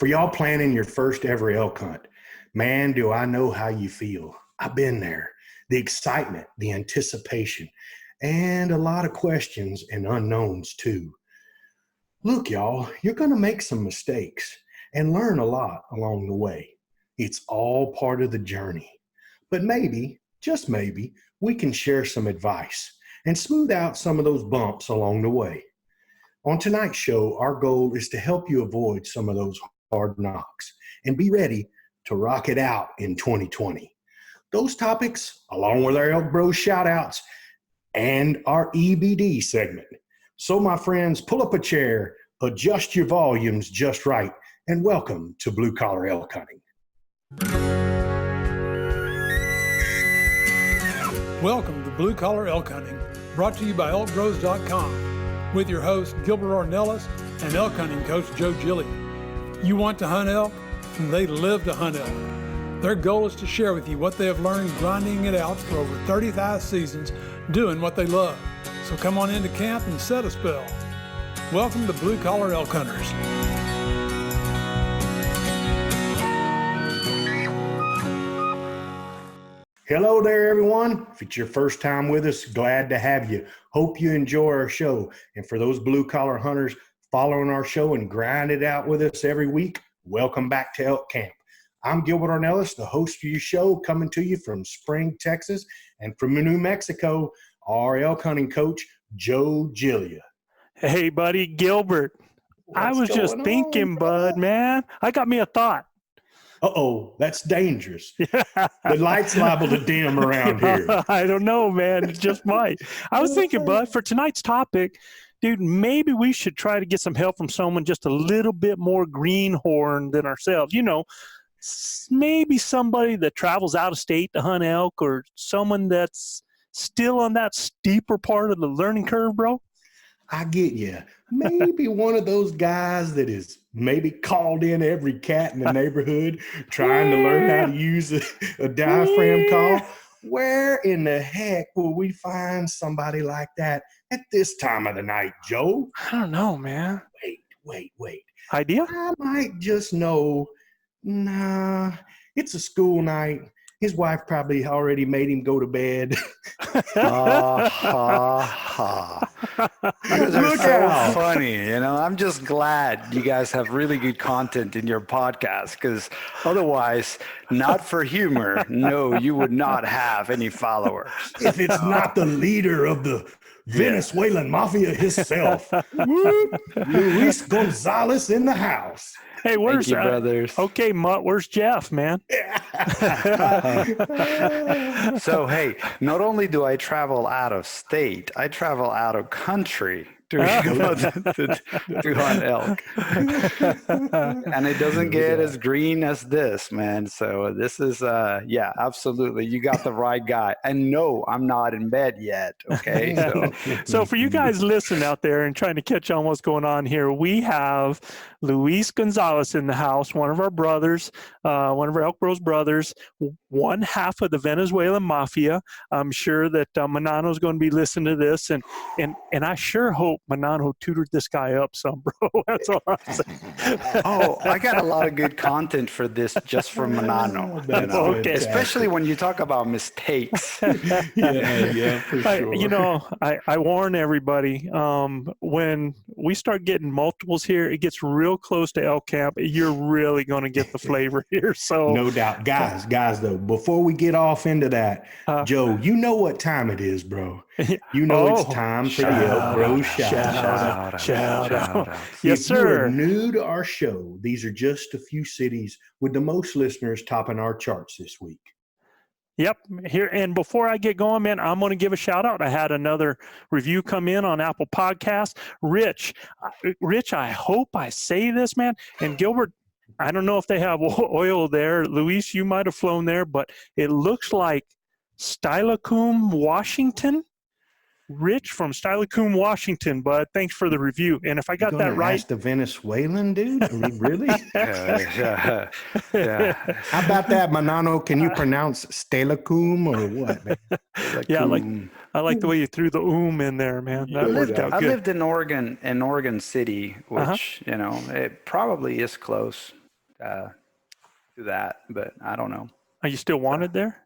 For y'all planning your first ever elk hunt, man, do I know how you feel. I've been there. The excitement, the anticipation, and a lot of questions and unknowns too. Look, y'all, you're going to make some mistakes and learn a lot along the way. It's all part of the journey. But maybe, just maybe, we can share some advice and smooth out some of those bumps along the way. On tonight's show, our goal is to help you avoid some of those hard knocks and be ready to rock it out in 2020. Those topics, along with our ElkBros shout-outs and our EBD segment. So, my friends, pull up a chair, adjust your volumes just right, and welcome to Blue Collar Elk Hunting. Welcome to Blue Collar Elk Hunting, brought to you by ElkBros.com, with your host Gilbert Ornelas and elk hunting coach Joe Gillian. You want to hunt elk, and they live to hunt elk. Their goal is to share with you what they have learned grinding it out for over 35 seasons, doing what they love. So come on into camp and set a spell. Welcome to Blue Collar Elk Hunters. Hello there, everyone. If it's your first time with us, glad to have you. Hope you enjoy our show. And for those blue collar hunters following our show and grind it out with us every week, welcome back to Elk Camp. I'm Gilbert Ornelas, the host for your show, coming to you from Spring, Texas, and from New Mexico, our elk hunting coach, Joe Gillia. Hey, buddy, Gilbert. I was just thinking, bud, man. I got me a thought. Uh-oh, that's dangerous. The light's liable to dim around here. I don't know, man. It just might. I was thinking, bud, for tonight's topic, dude, maybe we should try to get some help from someone just a little bit more greenhorn than ourselves. You know, maybe somebody that travels out of state to hunt elk, or someone that's still on that steeper part of the learning curve, bro. I get you. Maybe one of those guys that is maybe called in every cat in the neighborhood trying to learn how to use a diaphragm call. Where in the heck will we find somebody like that at this time of the night, Joe? I don't know, man. Wait. Idea? I might just know, nah, it's a school night. His wife probably already made him go to bed. You guys are so funny, you know. I'm just glad you guys have really good content in your podcast, because otherwise, not for humor, no, you would not have any followers. If it's not the leader of the Venezuelan mafia himself, Luis Gonzalez in the house. Hey, where's Thank you, brothers? Okay, Mutt, where's Jeff, man? So, hey, not only do I travel out of state, I travel out of country to hunt elk. And it doesn't get as green as this, man. So this is, absolutely. You got the right guy. And no, I'm not in bed yet, okay? So for you guys listening out there and trying to catch on what's going on here, we have Luis Gonzalez in the house, one of our brothers, one of our ElkBros brothers, one half of the Venezuelan mafia. I'm sure that Manano is going to be listening to this, and I sure hope Manano tutored this guy up some, bro. That's all I'm saying. Oh, I got a lot of good content for this just from Manano. You know? Okay. Especially when you talk about mistakes. Yeah, for sure. You know, I warn everybody, when we start getting multiples here, it gets real close to elk camp. You're really going to get the flavor here. So no doubt. Guys, though, before we get off into that, Joe, you know what time it is, bro. You know it's time for the ElkBros shout out. Yes, if sir. You're new to our show, these are just a few cities with the most listeners topping our charts this week. Yep. Here, and before I get going, man, I'm going to give a shout out. I had another review come in on Apple Podcasts. Rich, I hope I say this, man. And Gilbert, I don't know if they have oil there. Luis, you might have flown there, but it looks like Steilacoom, Washington. Rich from Steilacoom, Washington, bud. Thanks for the review. And if I got that right, ask the Venezuelan dude? I mean, really? Yeah. How about that, Manano? Can you pronounce Steilacoom or what? Man? Yeah, I like the way you threw the in there, man. That worked out good. I lived in Oregon City, which you know, it probably is close. do that, but I don't know. Are you still wanted there?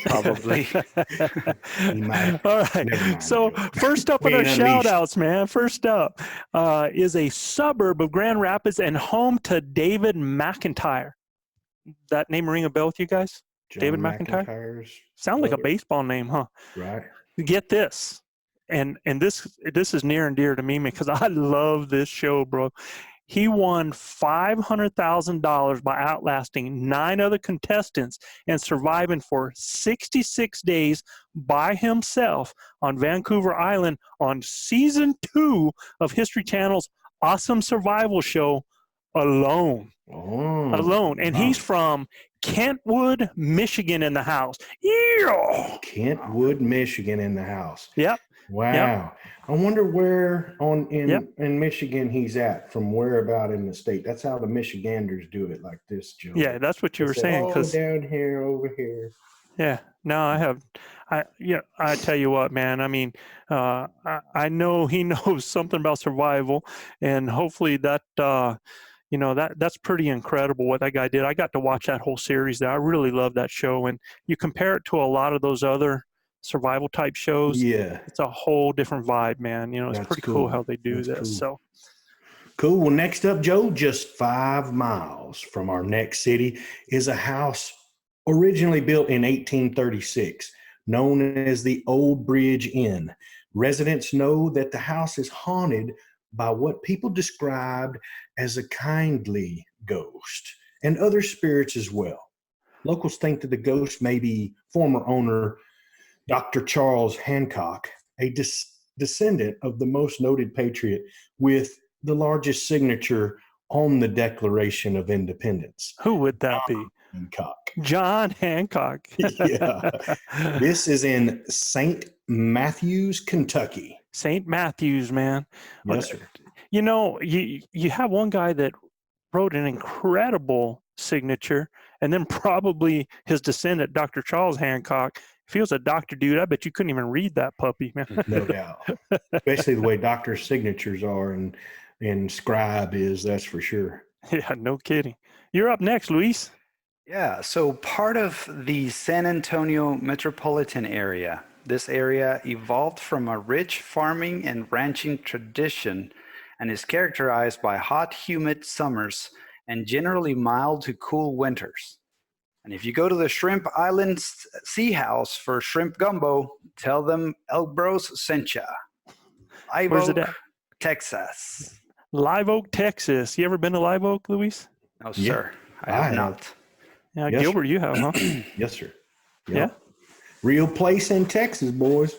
Probably. He might. All right. Never mind, So Joe. first up in our Being shout unleashed. outs, man. First up is a suburb of Grand Rapids and home to David McIntyre. That name ring a bell with you guys? John David McIntyre? McIntyre's Sound like a brother, baseball name, huh? right? Get this. And this is near and dear to me because I love this show, bro. He won $500,000 by outlasting 9 other contestants and surviving for 66 days by himself on Vancouver Island on season 2 of History Channel's Awesome Survival Show, Alone. Oh, Alone. And he's from Kentwood, Michigan in the house. Yeah. Kentwood, Michigan in the house. Yep. Wow. Yep. I wonder where in Yep. Michigan he's at, from where about in the state. That's how the Michiganders do it, like this, Joe. Yeah, that's what you They were say, saying. "Oh, down here, over here." Yeah, no, I tell you what, man, I mean, I know he knows something about survival, and hopefully that, that's pretty incredible what that guy did. I got to watch that whole series there. I really love that show. And you compare it to a lot of those other survival type shows. Yeah. It's a whole different vibe, man. It's That's pretty cool cool. how they do That's this. cool. So Cool. Well, next up, Joe, just 5 miles from our next city is a house originally built in 1836, known as the Old Bridge Inn. Residents know that the house is haunted by what people described as a kindly ghost and other spirits as well. Locals think that the ghost may be former owner Dr. Charles Hancock, a descendant of the most noted patriot with the largest signature on the Declaration of Independence. who would that be? Hancock. John Hancock. Yeah. This is in St. Matthews, Kentucky. St. Matthews, man. Yes, sir. You have one guy that wrote an incredible signature, and then probably his descendant, Dr. Charles Hancock. If he was a doctor dude, I bet you couldn't even read that puppy, man. No doubt. Especially the way doctors' signatures are and scribe is, that's for sure. Yeah, no kidding. You're up next, Luis. Yeah, so part of the San Antonio metropolitan area, this area evolved from a rich farming and ranching tradition and is characterized by hot, humid summers and generally mild to cool winters. And if you go to the Shrimp Island Sea House for shrimp gumbo, tell them ElkBros sent ya. Live Where's Oak, it at? Texas. Live Oak, Texas. You ever been to Live Oak, Luis? No, Yeah, sir. I I have have. not. Yeah, Yes, Gilbert, you have, huh? Yes, sir. Yeah. Real place in Texas, boys.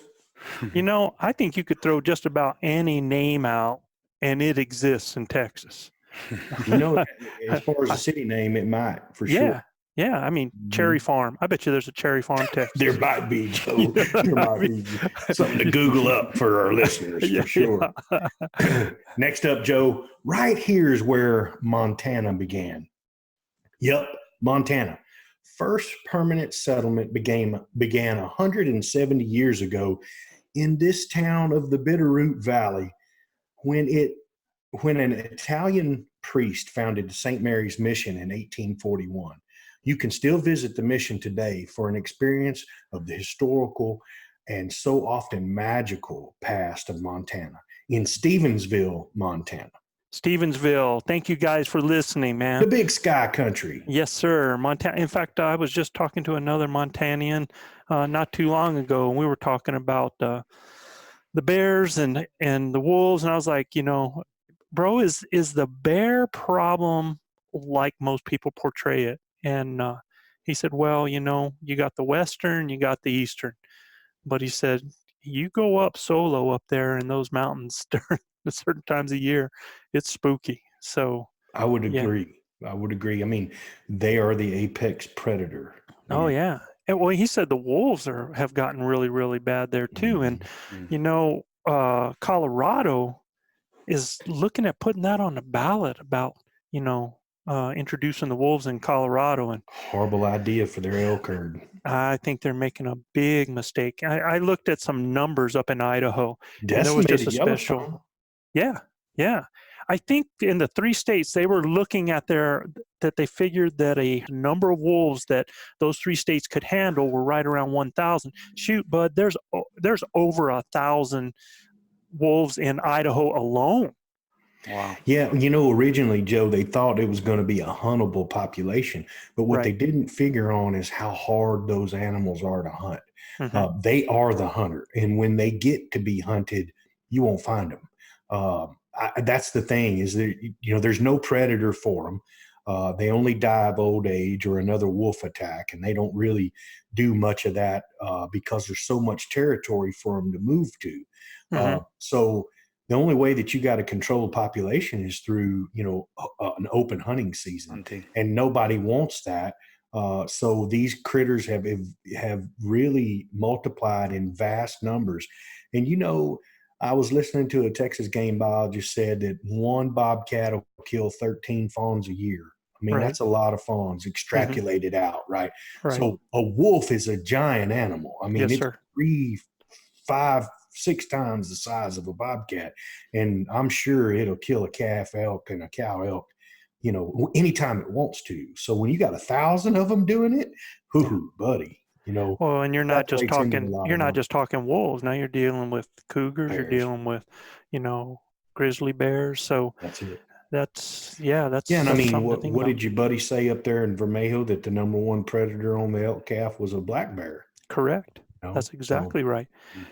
I think you could throw just about any name out, and it exists in Texas. As far as the city name, it might, for Yeah. sure. Yeah, I mean, Cherry Farm. I bet you there's a Cherry Farm, Texas. There might be, Joe. There might be something to Google up for our listeners, for sure. Next up, Joe, right here is where Montana began. Yep, Montana. First permanent settlement began 170 years ago in this town of the Bitterroot Valley when an Italian priest founded St. Mary's Mission in 1841. You can still visit the mission today for an experience of the historical and so often magical past of Montana in Stevensville, Montana. Stevensville. Thank you guys for listening, man. The big sky country. Yes, sir. Montana. In fact, I was just talking to another Montanian not too long ago, and we were talking about the bears and the wolves, and I was like, bro, is the bear problem like most people portray it? And he said, well, you got the western, you got the eastern, but he said, you go up solo up there in those mountains during certain times of year, it's spooky. So I would agree. Yeah. I would agree. I mean, they are the apex predator. Oh yeah. And well, he said the wolves have gotten really, really bad there too. Mm-hmm. And Colorado is looking at putting that on the ballot about introducing the wolves in Colorado. And horrible idea for their elk herd. I think they're making a big mistake. I looked at some numbers up in Idaho. Decimated There was just a special. Yellowstone. Yeah. I think in the 3 states they were looking at that they figured that a number of wolves that those 3 states could handle were right around 1,000. Shoot, bud, there's over 1,000 wolves in Idaho alone. Wow. Yeah, originally, Joe, they thought it was going to be a huntable population, but what they didn't figure on is how hard those animals are to hunt. Mm-hmm. They are the hunter, and when they get to be hunted, you won't find them. That's the thing, is that there's no predator for them. They only die of old age or another wolf attack, and they don't really do much of that because there's so much territory for them to move to. Mm-hmm. So the only way that you got to control population is through an open hunting season, and nobody wants that. So these critters have really multiplied in vast numbers. And I was listening to a Texas game biologist said that one bobcat will kill 13 fawns a year. I mean, that's a lot of fawns extrapolated out, right? So a wolf is a giant animal. I mean, it's 3, 5, 6 times the size of a bobcat, and I'm sure it'll kill a calf elk and a cow elk, anytime it wants to. So when you got 1,000 of them doing it, buddy, Well, and you're not just talking wolves. Now you're dealing with cougars. Bears. You're dealing with, grizzly bears. So that's it. And I mean, what did your buddy say up there in Vermejo, that the number one predator on the elk calf was a black bear? Correct. That's exactly right.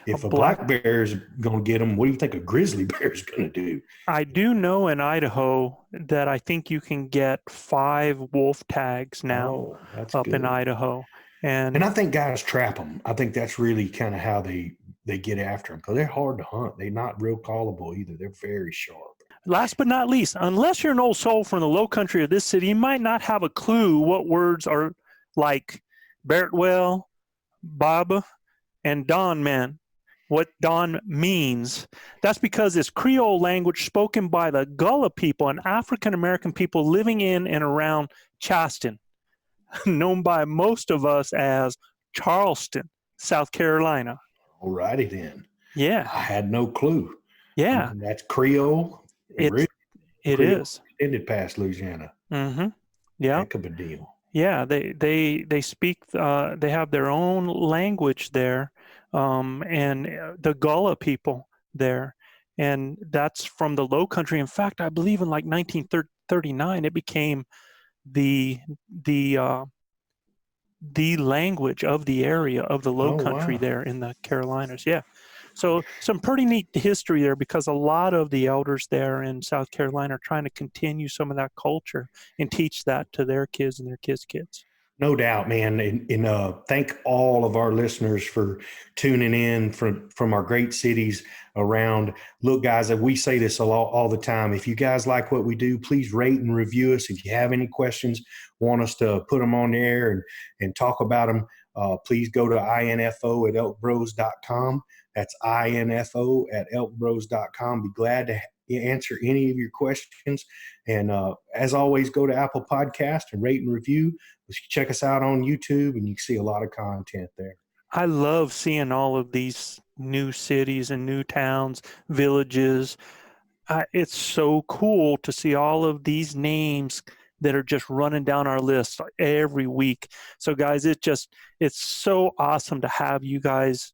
If a black bear is going to get them, what do you think a grizzly bear is going to do? I do know in Idaho that I think you can get 5 wolf tags now up in Idaho. And I think guys trap them. I think that's really kind of how they get after them, because they're hard to hunt. They're not real callable either. They're very sharp. Last but not least, unless you're an old soul from the low country of this city, you might not have a clue what words are like Barrettwell, Baba, and Don Man, what Don means. That's because it's Creole language spoken by the Gullah people, an African-American people living in and around Charleston, known by most of us as Charleston, South Carolina. All righty then. Yeah. I had no clue. Yeah. I mean, that's Creole. It is. Extended past Louisiana. Mm-hmm. Yeah. Heck of a deal. Yeah, they speak. They have their own language there, and the Gullah people there, and that's from the Low Country. In fact, I believe in like 1939, it became the language of the area of the Low Country there in the Carolinas. Yeah. So some pretty neat history there, because a lot of the elders there in South Carolina are trying to continue some of that culture and teach that to their kids and their kids' kids. No doubt, man. And thank all of our listeners for tuning in from our great cities around. Look, guys, we say this all the time. If you guys like what we do, please rate and review us. If you have any questions, want us to put them on the air and talk about them, please go to info@elkbros.com. That's info@elkbros.com. Be glad to answer any of your questions. And as always, go to Apple Podcast and rate and review. Check us out on YouTube, and you can see a lot of content there. I love seeing all of these new cities and new towns, villages. It's so cool to see all of these names that are just running down our list every week. So guys, it's so awesome to have you guys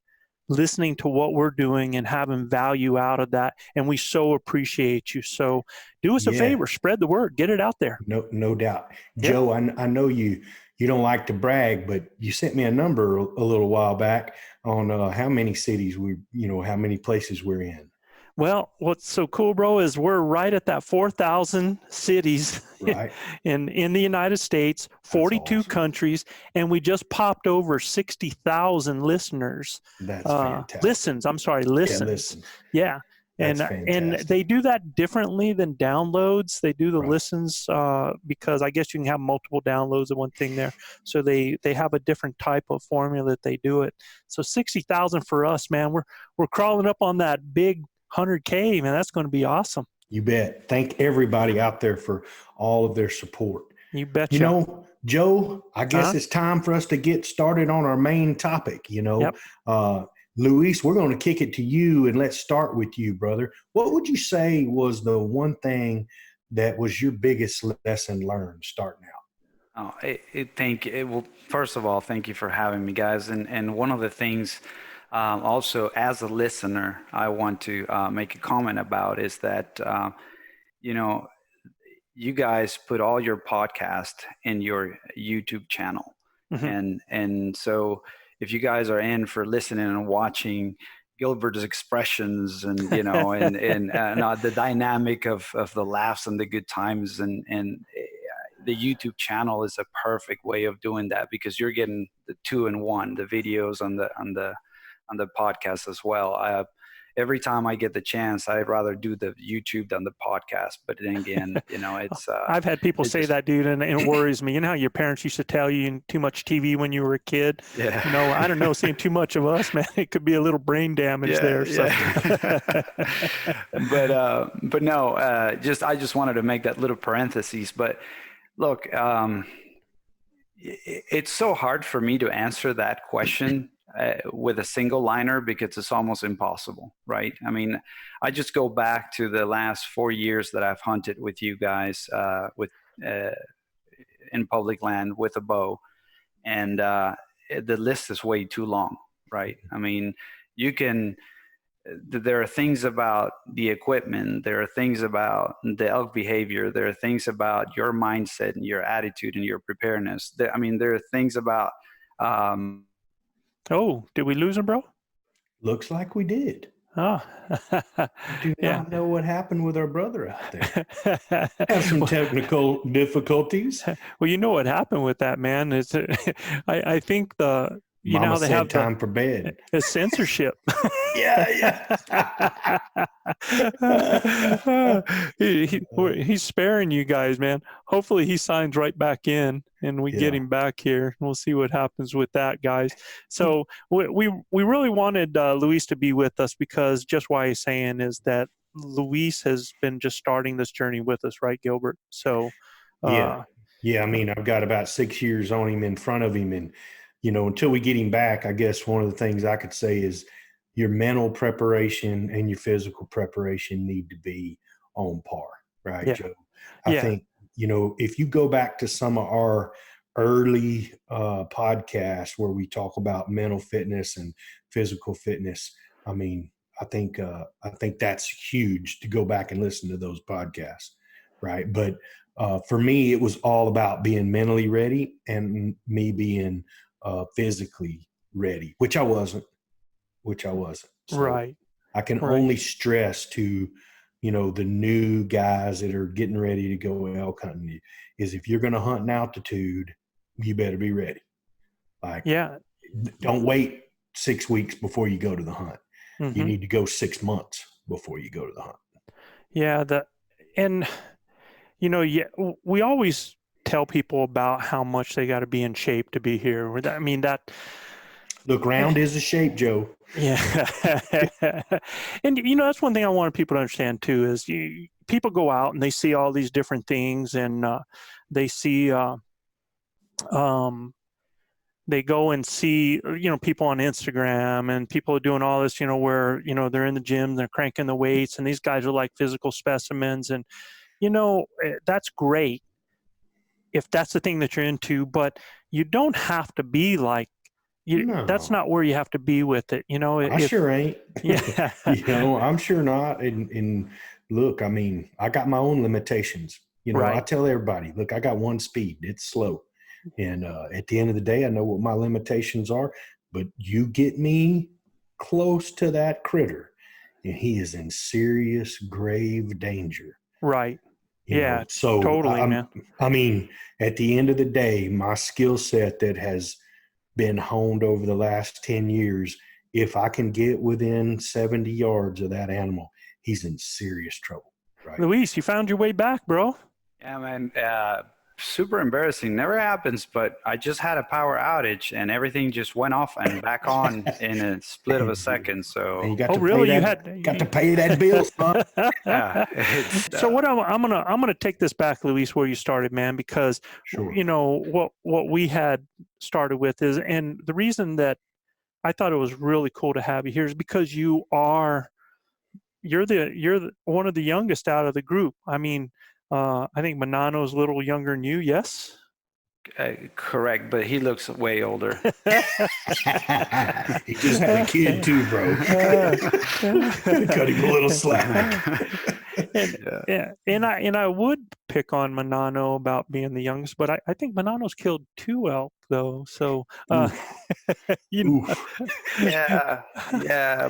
listening to what we're doing and having value out of that. And we so appreciate you. So do us a favor, spread the word, get it out there. No doubt. Joe, I know you don't like to brag, but you sent me a number a little while back on how many cities how many places we're in. Well, what's so cool, bro, is we're right at that 4,000 cities in the United States, 42 countries, and we just popped over 60,000 listeners. That's fantastic. Listens. Yeah. And they do that differently than downloads. They do the listens because I guess you can have multiple downloads of one thing there. So they have a different type of formula that they do it. So 60,000 for us, man. We're crawling up on that big 100K, man. That's going to be awesome. You bet. Thank everybody out there for all of their support. You betcha. Joe, I guess it's time for us to get started on our main topic. Luis, we're going to kick it to you, and let's start with you, brother. What would you say was the one thing that was your biggest lesson learned starting out? Well, first of all, thank you for having me, guys. And one of the things, also as a listener, I want to make a comment about is that, you guys put all your podcast in your YouTube channel. And so if you guys are in for listening and watching Gilbert's expressions and, and the dynamic of the laughs and the good times and the YouTube channel is a perfect way of doing that because you're getting the 2-in-1, the videos on the podcast as well. Every time I get the chance, I'd rather do the YouTube than the podcast. But then again, it's. I've had people say that, dude, and it worries me. You know how your parents used to tell you too much TV when you were a kid? Yeah. I don't know, seeing too much of us, man, it could be a little brain damage there. So. Yeah. But no, I just wanted to make that little parenthesis. But look, it's so hard for me to answer that question with a single liner because it's almost impossible, right? I mean, I just go back to the last 4 years that I've hunted with you guys in public land with a bow, and the list is way too long, right? I mean, there are things about the equipment, there are things about the elk behavior, there are things about your mindset and your attitude and your preparedness. There are things about Oh, did we lose him, bro? Looks like we did. Oh, I do not know what happened with our brother out there. Have some technical difficulties. Well, you know what happened with that, man. Is I think Mama know they have time for bed. The censorship. Yeah. He's sparing you guys, man. Hopefully he signs right back in and we get him back here. We'll see what happens with that, guys. So we really wanted Luis to be with us because just why he's saying is that Luis has been just starting this journey with us, right, Gilbert? So yeah. I mean, I've got about 6 years on him in front of him, and until we get him back, I guess one of the things I could say is your mental preparation and your physical preparation need to be on par, right, Joe? I think, if you go back to some of our early podcasts where we talk about mental fitness and physical fitness, I mean, I think that's huge to go back and listen to those podcasts, right? But for me, it was all about being mentally ready and me being physically ready, which I wasn't. So right. I can only stress to, the new guys that are getting ready to go elk hunting is if you're going to hunt in altitude, you better be ready. Don't wait 6 weeks before you go to the hunt. You need to go 6 months before you go to the hunt. Yeah. We always tell people about how much they got to be in shape to be here. I mean, the ground is a shape, Joe. Yeah. And, that's one thing I wanted people to understand too, is people go out and they see all these different things and they see, they go and see, people on Instagram and people are doing all this, where, they're in the gym, they're cranking the weights and these guys are like physical specimens and, that's great if that's the thing that you're into, but you don't have to be like, that's not where you have to be with it. I sure ain't. Yeah. I'm sure not. And look, I mean, I got my own limitations. I tell everybody, look, I got one speed. It's slow. And at the end of the day, I know what my limitations are, but you get me close to that critter and he is in serious, grave danger. Right. So totally, man. I mean, at the end of the day, my skill set that has been honed over the last 10 years, if I can get within 70 yards of that animal, he's in serious trouble. Right. Luis, you found your way back, bro. Yeah, man. Super embarrassing. Never happens, but I just had a power outage and everything just went off and back on in a split of a second. So, and you got to pay that bill, son. So what I'm gonna take this back, Luis, where you started, man, because what we had started with is, and the reason that I thought it was really cool to have you here is because you're one of the youngest out of the group. I mean, I think Manano's a little younger than you. Yes. Correct, but he looks way older. He just had a kid too, bro. Cut him a little slack. And I would pick on Manano about being the youngest, but I think Manano's killed 2 elk though. So you know. yeah,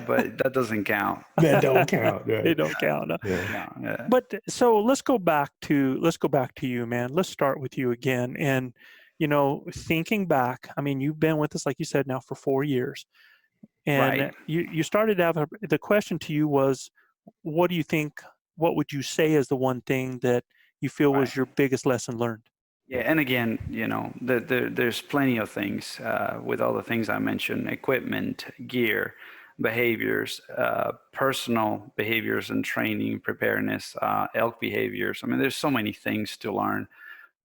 but that doesn't count. That don't count. Right? They don't count. Yeah. But so let's go back to you, man. Let's start with you again. And thinking back, I mean, you've been with us, like you said, now for 4 years, and Right. you started to have the question to you was, what do you think? What would you say is the one thing that you feel was your biggest lesson learned? Yeah, and again, there's plenty of things with all the things I mentioned: equipment, gear, behaviors, personal behaviors and training, preparedness, elk behaviors. I mean, there's so many things to learn.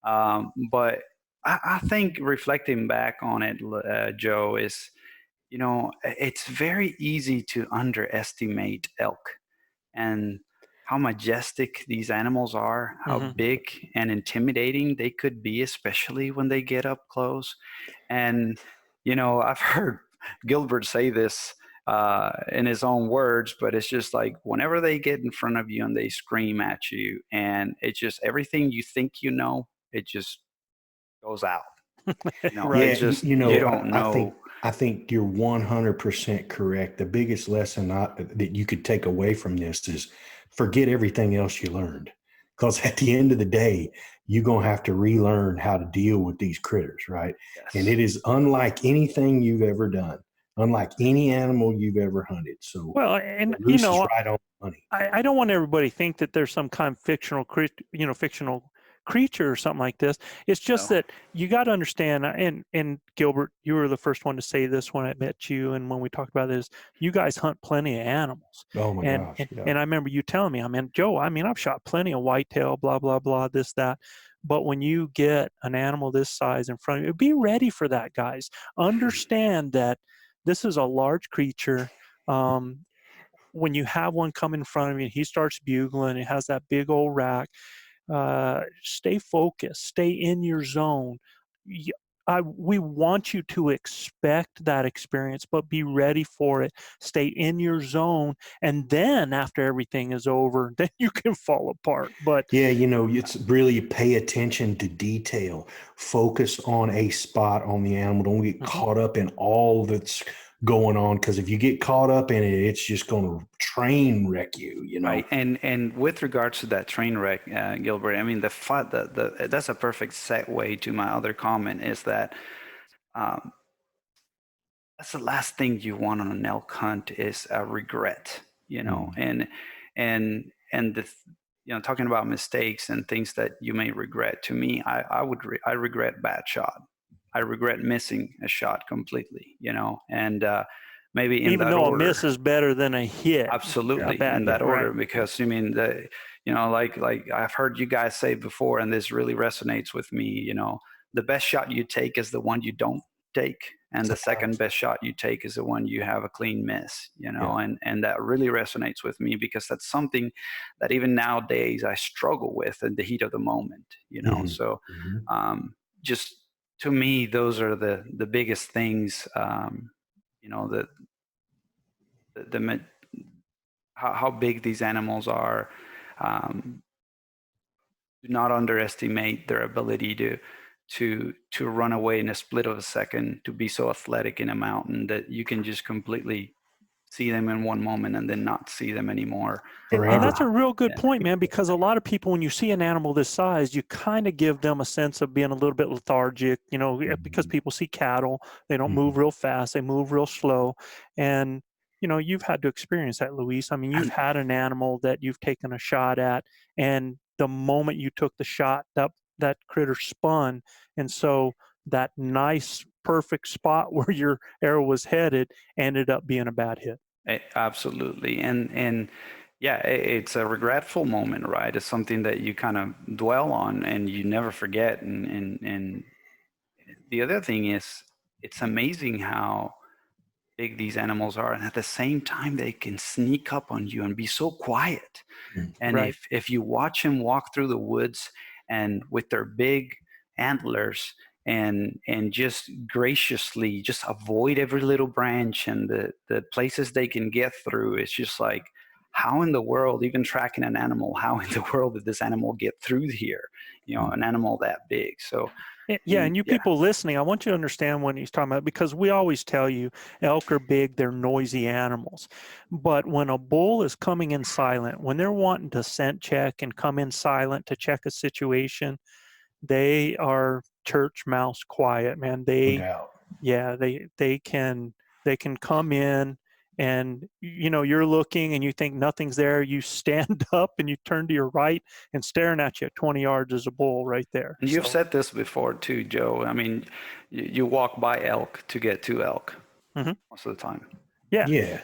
But I think reflecting back on it, Joe, is, it's very easy to underestimate elk and how majestic these animals are, how big and intimidating they could be, especially when they get up close. And, I've heard Gilbert say this in his own words, but it's just like whenever they get in front of you and they scream at you, and it's just everything you think it just goes out. Right. You don't know. I think you're 100% correct. The biggest lesson that you could take away from this is forget everything else you learned. Because at the end of the day, you're going to have to relearn how to deal with these critters, right? Yes. And it is unlike anything you've ever done, unlike any animal you've ever hunted. So, well, and Bruce is right on the money. I don't want everybody to think that there's some kind of fictional creature or something like this. It's just that you got to understand, and Gilbert, you were the first one to say this when I met you, and when we talked about this, you guys hunt plenty of animals. Oh my gosh. And I remember you telling me, Joe, I've shot plenty of whitetail, blah, blah, blah, this, that. But when you get an animal this size in front of you, be ready for that, guys. Understand that this is a large creature. When you have one come in front of you and he starts bugling, it has that big old rack. Stay focused, stay in your zone. We want you to expect that experience, but be ready for it. Stay in your zone, and then after everything is over, then you can fall apart. But yeah, it's really pay attention to detail. Focus on a spot on the animal. Don't get caught up in all that's going on, because if you get caught up in it, it's just going to train wreck you. Right. And with regards to that train wreck, Gilbert, I mean, that's a perfect segue to my other comment, is that that's the last thing you want on an elk hunt is a regret, and the talking about mistakes and things that you may regret. To me, I regret bad shot. I regret missing a shot completely, and maybe in even that though order, a miss is better than a hit. Absolutely, in that order, right? Because like I've heard you guys say before, and this really resonates with me. The best shot you take is the one you don't take, and the second best shot you take is the one you have a clean miss. And that really resonates with me, because that's something that even nowadays I struggle with in the heat of the moment. So just. To me, those are the biggest things. How big these animals are. Do not underestimate their ability to run away in a split of a second, to be so athletic in a mountain that you can just completely see them in one moment and then not see them anymore. And that's a real good point, man, because a lot of people, when you see an animal this size, you kind of give them a sense of being a little bit lethargic, because people see cattle, they don't move real fast, they move real slow. And, you've had to experience that, Luis. I mean, you've had an animal that you've taken a shot at, and the moment you took the shot, that critter spun. And so that nice, perfect spot where your arrow was headed ended up being a bad hit. Absolutely. And yeah, it's a regretful moment, right? It's something that you kind of dwell on and you never forget. And the other thing is, it's amazing how big these animals are, and at the same time they can sneak up on you and be so quiet. And Right. if you watch them walk through the woods and with their big antlers and just graciously just avoid every little branch and the places they can get through, it's just like, how in the world, even tracking an animal, how in the world did this animal get through here? You know, an animal that big. So Yeah, and you people listening, I want you to understand what he's talking about, because we always tell you elk are big, they're noisy animals. But when a bull is coming in silent, when they're wanting to scent check and come in silent to check a situation, they are church mouse quiet, man. No doubt. Yeah, they can come in, and you're looking and you think nothing's there. You stand up and you turn to your right, and staring at you at 20 yards is a bull right there. And you've said this before too, Joe. I mean, you walk by elk to get to elk most of the time. Yeah. Yeah.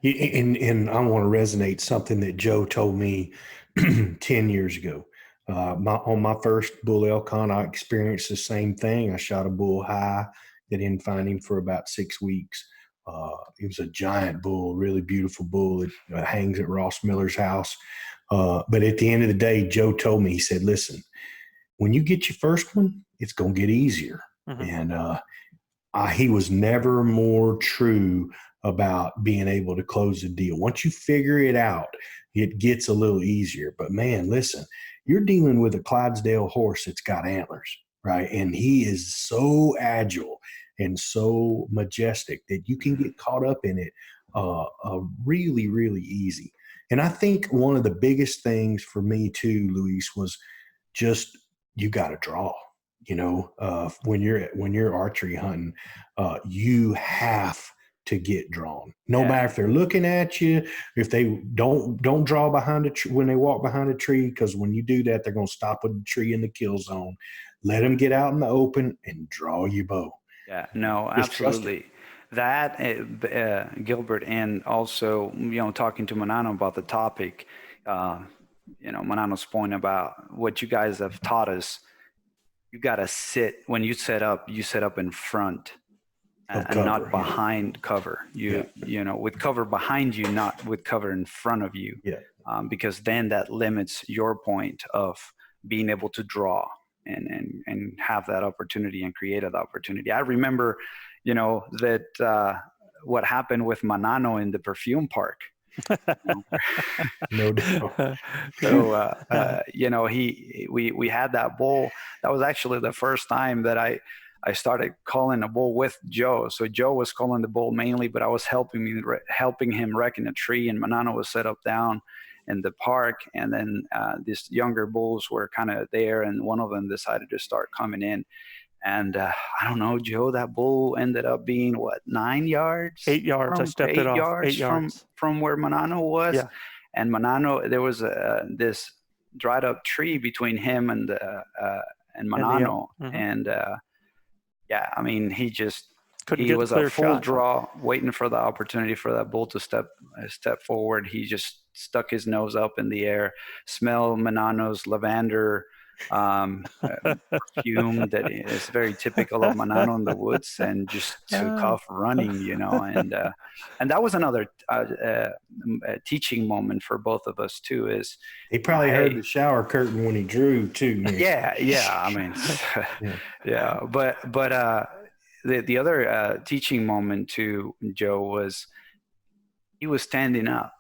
And I want to resonate something that Joe told me 10 years ago. On my first bull elk hunt, I experienced the same thing. I shot a bull high. They didn't find him for about 6 weeks. He was a giant bull, really beautiful bull. It hangs at Ross Miller's house. But at the end of the day, Joe told me, he said, listen, when you get your first one, it's going to get easier. And he was never more true about being able to close the deal. Once you figure it out, it gets a little easier. But man, listen, you're dealing with a Clydesdale horse that's got antlers, right? And he is so agile and so majestic that you can get caught up in it really, really easy. And I think one of the biggest things for me too, Luis, was just you got to draw. When you're archery hunting, you have to get drawn. No matter if they're looking at you, if they don't draw behind a tree when they walk behind a tree, because when you do that, they're going to stop with the tree in the kill zone. Let them get out in the open and draw your bow. Yeah, no, absolutely. That, Gilbert, and also, talking to Manano about the topic, Manano's point about what you guys have taught us, you got to sit, when you set up in front and not behind cover. With cover behind you, not with cover in front of you. Yeah. Because then that limits your point of being able to draw and have that opportunity and create that opportunity. I remember, that what happened with Manano in the perfume park. No doubt. So, we had that bull. That was actually the first time that I started calling a bull with Joe. So Joe was calling the bull mainly, but I was helping him wrecking a tree, and Manano was set up down in the park. And then these younger bulls were kind of there, and one of them decided to start coming in. And I don't know, Joe, that bull ended up being 9 yards? 8 yards. I stepped it off. 8 yards from where Manano was. Yeah. And Manano, there was this dried up tree between him and Manano. And I mean, he was a full draw, waiting for the opportunity for that bull to step forward. He just stuck his nose up in the air, smelled Manano's lavender perfume that is very typical of Manano in the woods, and just took off running, and that was another teaching moment for both of us too. Is he probably heard the shower curtain when he drew too. Yeah. I mean, but the other teaching moment too, Joe, was he was standing up.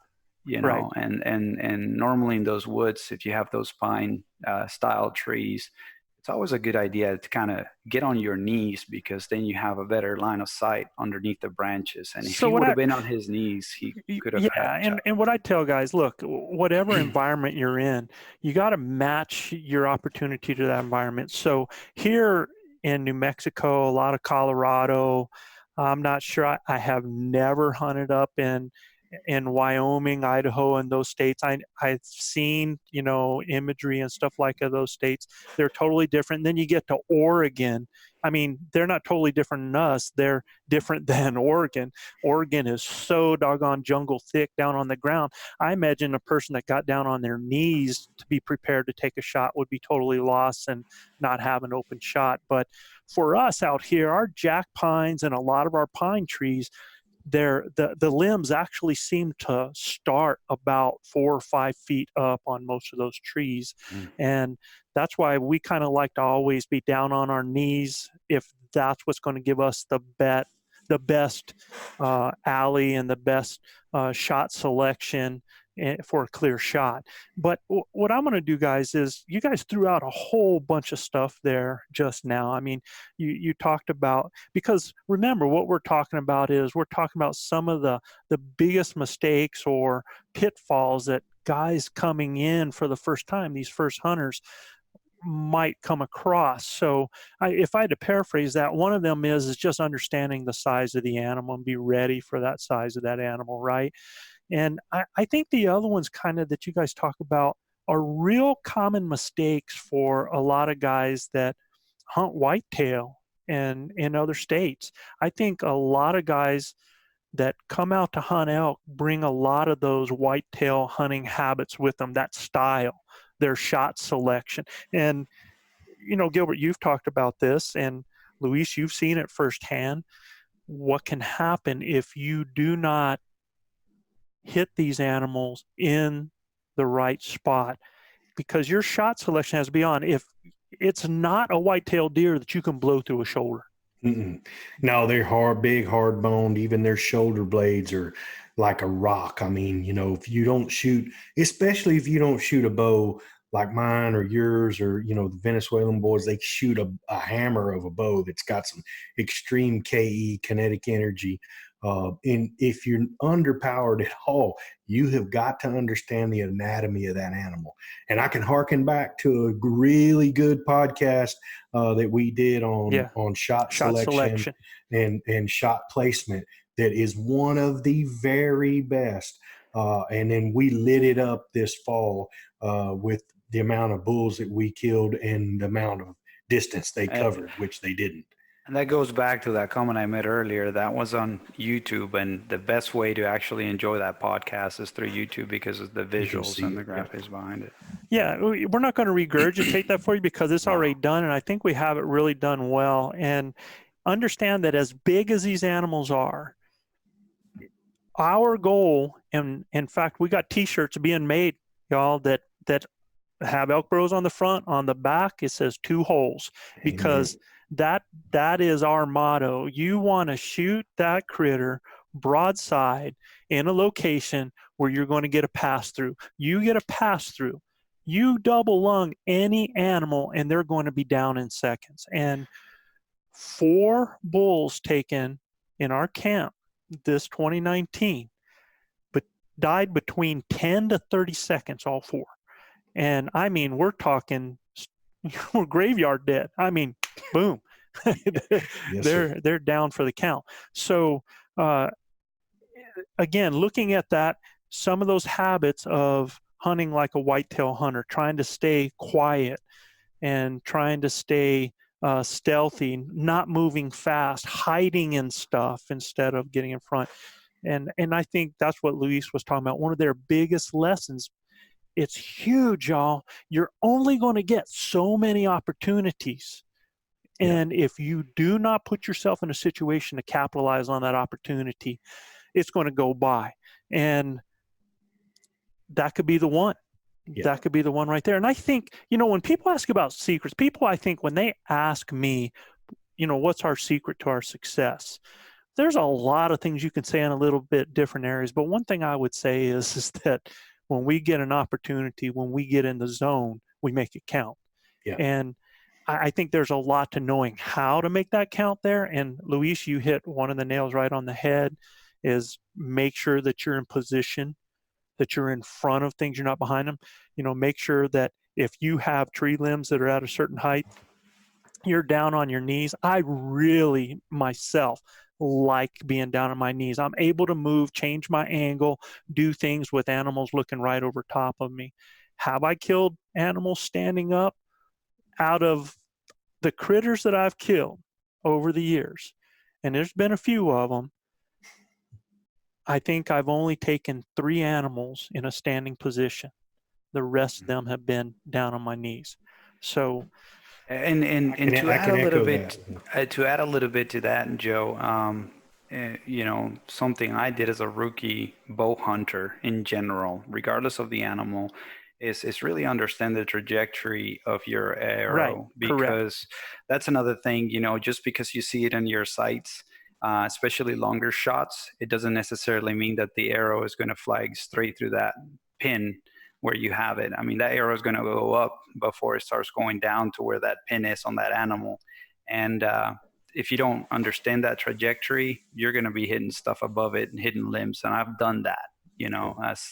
Right. And normally in those woods, if you have those pine style trees, it's always a good idea to kind of get on your knees, because then you have a better line of sight underneath the branches. And if he would have been on his knees, he could have. Yeah, and what I tell guys, look, whatever environment you're in, you got to match your opportunity to that environment. So here in New Mexico, a lot of Colorado, I'm not sure. I have never hunted up in Wyoming, Idaho, and those states. I've seen, imagery and stuff like those states. They're totally different. And then you get to Oregon. I mean, they're not totally different than us. They're different than Oregon. Oregon is so doggone jungle thick down on the ground. I imagine a person that got down on their knees to be prepared to take a shot would be totally lost and not have an open shot. But for us out here, our jack pines and a lot of our pine trees, the limbs actually seem to start about 4 or 5 feet up on most of those trees. And that's why we kind of like to always be down on our knees if that's what's going to give us the best alley and the best shot selection for a clear shot. But what I'm going to do, guys, is you guys threw out a whole bunch of stuff there just now. I mean, you talked about, because remember what we're talking about is we're talking about some of the biggest mistakes or pitfalls that guys coming in for the first time, these first hunters, might come across. So if I had to paraphrase that, one of them is just understanding the size of the animal and be ready for that size of that animal, right? And I think the other ones kind of that you guys talk about are real common mistakes for a lot of guys that hunt whitetail and in other states. I think a lot of guys that come out to hunt elk bring a lot of those whitetail hunting habits with them, that style, their shot selection. And, you know, Gilbert, you've talked about this, and Luis, you've seen it firsthand. What can happen if you do not hit these animals in the right spot? Because your shot selection has to be on. If it's not a white-tailed deer that you can blow through a shoulder. No, they're big, hard boned. Even their shoulder blades are like a rock. I mean, you know, if you don't shoot, especially if you don't shoot a bow like mine or yours, or, you know, the Venezuelan boys, they shoot a hammer of a bow that's got some extreme KE, kinetic energy. And if you're underpowered at all, you have got to understand the anatomy of that animal. And I can harken back to a really good podcast that we did on shot selection and shot placement. That is one of the very best. And then we lit it up this fall with the amount of bulls that we killed and the amount of distance they covered, which they didn't. And that goes back to that comment I made earlier. That was on YouTube, and the best way to actually enjoy that podcast is through YouTube because of the visuals and the graphics behind it. Yeah, we're not going to regurgitate that for you because it's already done, and I think we have it really done well. And understand that as big as these animals are, our goal, and in fact, we got T-shirts being made, y'all, that have ElkBros on the front. On the back, it says 2 holes, because that is our motto. You want to shoot that critter broadside in a location where you're going to get a pass through. You get a pass through. You double lung any animal and they're going to be down in seconds. And 4 bulls taken in our camp this 2019, but died between 10 to 30 seconds, all 4. And I mean, we're talking, we're graveyard dead. I mean, boom. They're down for the count. So again, looking at that, some of those habits of hunting like a whitetail hunter, trying to stay quiet and trying to stay stealthy, not moving fast, hiding in stuff instead of getting in front. And I think that's what Luis was talking about. One of their biggest lessons. It's huge, y'all. You're only going to get so many opportunities. And if you do not put yourself in a situation to capitalize on that opportunity, it's going to go by. And that could be the one. That could be the one right there. And I think, you know, when people ask about secrets, I think when they ask me, you know, what's our secret to our success? There's a lot of things you can say in a little bit different areas. But one thing I would say is that when we get an opportunity, when we get in the zone, we make it count. And I think there's a lot to knowing how to make that count there. And Luis, you hit one of the nails right on the head, is make sure that you're in position, that you're in front of things, you're not behind them. You know, make sure that if you have tree limbs that are at a certain height, you're down on your knees. I really, myself, like being down on my knees. I'm able to move, change my angle, do things with animals looking right over top of me. Have I killed animals standing up? Out of the critters that I've killed over the years, and there's been a few of them, I think I've only taken 3 animals in a standing position. The rest of them have been down on my knees. So, and to add a little bit to that, Joe, something I did as a rookie bow hunter in general, regardless of the animal, is really understand the trajectory of your arrow. Right. Correct. Because that's another thing, just because you see it in your sights, especially longer shots, it doesn't necessarily mean that the arrow is going to fly straight through that pin where you have it. I mean, that arrow is going to go up before it starts going down to where that pin is on that animal. And if you don't understand that trajectory, you're going to be hitting stuff above it and hitting limbs. And I've done that,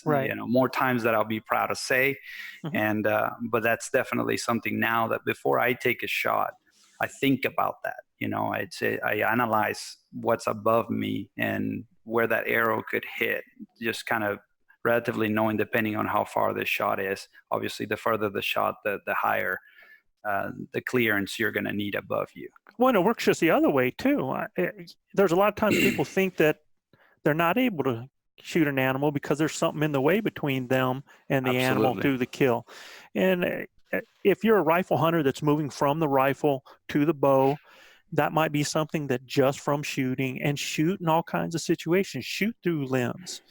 Right. more times that I'll be proud to say. Mhm. And, but that's definitely something now that before I take a shot, I think about that. I'd say I analyze what's above me and where that arrow could hit, just kind of relatively knowing, depending on how far the shot is. Obviously, the further the shot, the higher the clearance you're going to need above you. Well, it works just the other way too. There's a lot of times people think that they're not able to shoot an animal because there's something in the way between them and the animal Absolutely. to the kill. And if you're a rifle hunter that's moving from the rifle to the bow, that might be something that just from shooting, and shoot in all kinds of situations, shoot through limbs,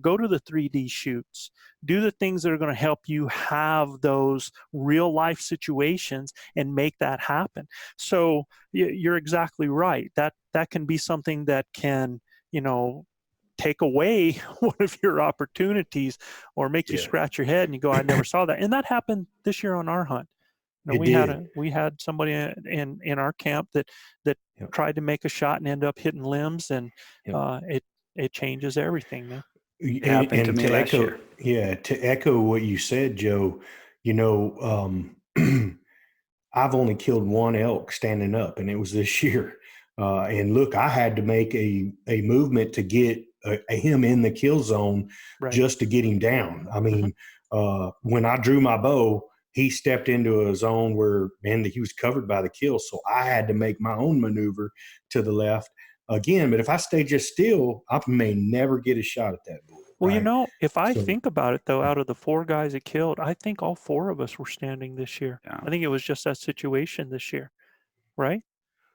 go to the 3D shoots, do the things that are going to help you have those real life situations and make that happen. So you're exactly right. That can be something that can, take away one of your opportunities or make you scratch your head and you go, I never saw that. And that happened this year on our hunt. We had somebody in our camp that tried to make a shot and end up hitting limbs, and it changes everything, man. It happened to me last year. Yeah, to echo what you said, Joe, I've only killed one elk standing up, and it was this year. And look, I had to make a movement to get him in the kill zone just to get him down. I mean, when I drew my bow, he stepped into a zone where, man, he was covered by the kill. So I had to make my own maneuver to the left again. But if I stay just still, I may never get a shot at that bull. Well, if I think about it, though, out of the 4 guys that killed, I think all 4 of us were standing this year. Yeah. I think it was just that situation this year, right?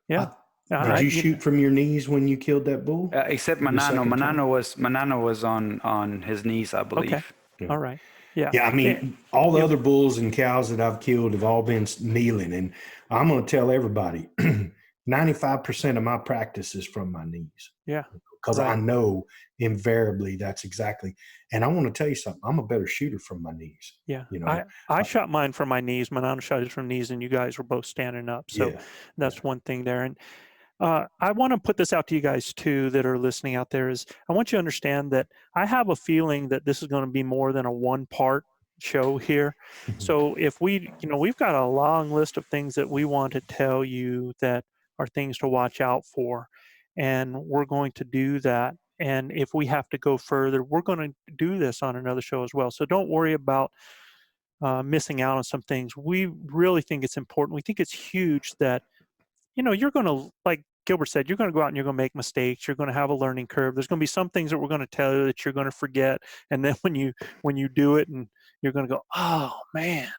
Yeah. Did you shoot from your knees when you killed that bull? Except Manano. Manano was on his knees, I believe. Okay. Yeah. All right. Yeah. Yeah, I mean, all the other bulls and cows that I've killed have all been kneeling. And I'm going to tell everybody, 95% of my practice is from my knees. Yeah. Because I know invariably that's exactly. And I want to tell you something. I'm a better shooter from my knees. Yeah. I shot mine from my knees. Manano shot his from knees, and you guys were both standing up. So that's one thing there. And I want to put this out to you guys too that are listening out there, is I want you to understand that I have a feeling that this is going to be more than a 1-part show here. So if we've got a long list of things that we want to tell you that are things to watch out for, and we're going to do that. And if we have to go further, we're going to do this on another show as well. So don't worry about missing out on some things. We really think it's important. We think it's huge that you're going to, like Gilbert said, you're going to go out and you're going to make mistakes. You're going to have a learning curve. There's going to be some things that we're going to tell you that you're going to forget. And then when you do it, and you're going to go, oh man,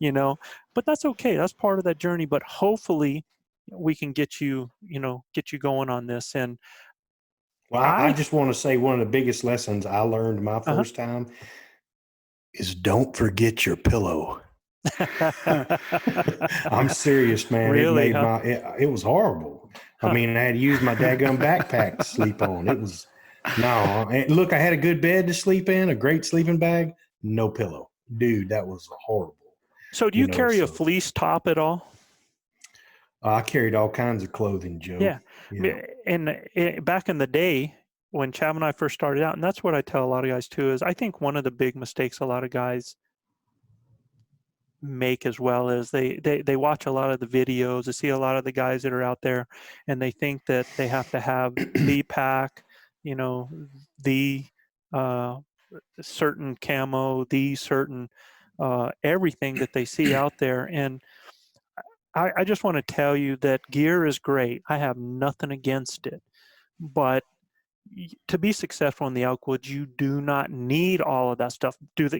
but that's okay. That's part of that journey. But hopefully we can get you going on this. And I just want to say one of the biggest lessons I learned my first time is don't forget your pillow. I'm serious, man. Really, it was horrible. I mean, I had to use my daggum backpack to sleep on. It was look, I had a good bed to sleep in, a great sleeping bag, no pillow. Dude, that was horrible. So do you carry a fleece top at all? I carried all kinds of clothing, Joe. Yeah. And back in the day when Chad and I first started out, and that's what I tell a lot of guys too, is I think one of the big mistakes a lot of guys make as well is they watch a lot of the videos, they see a lot of the guys that are out there, and they think that they have to have the pack, the certain camo, the certain everything that they see out there. And I just want to tell you that gear is great. I have nothing against it, but to be successful in the elk woods, you do not need all of that stuff.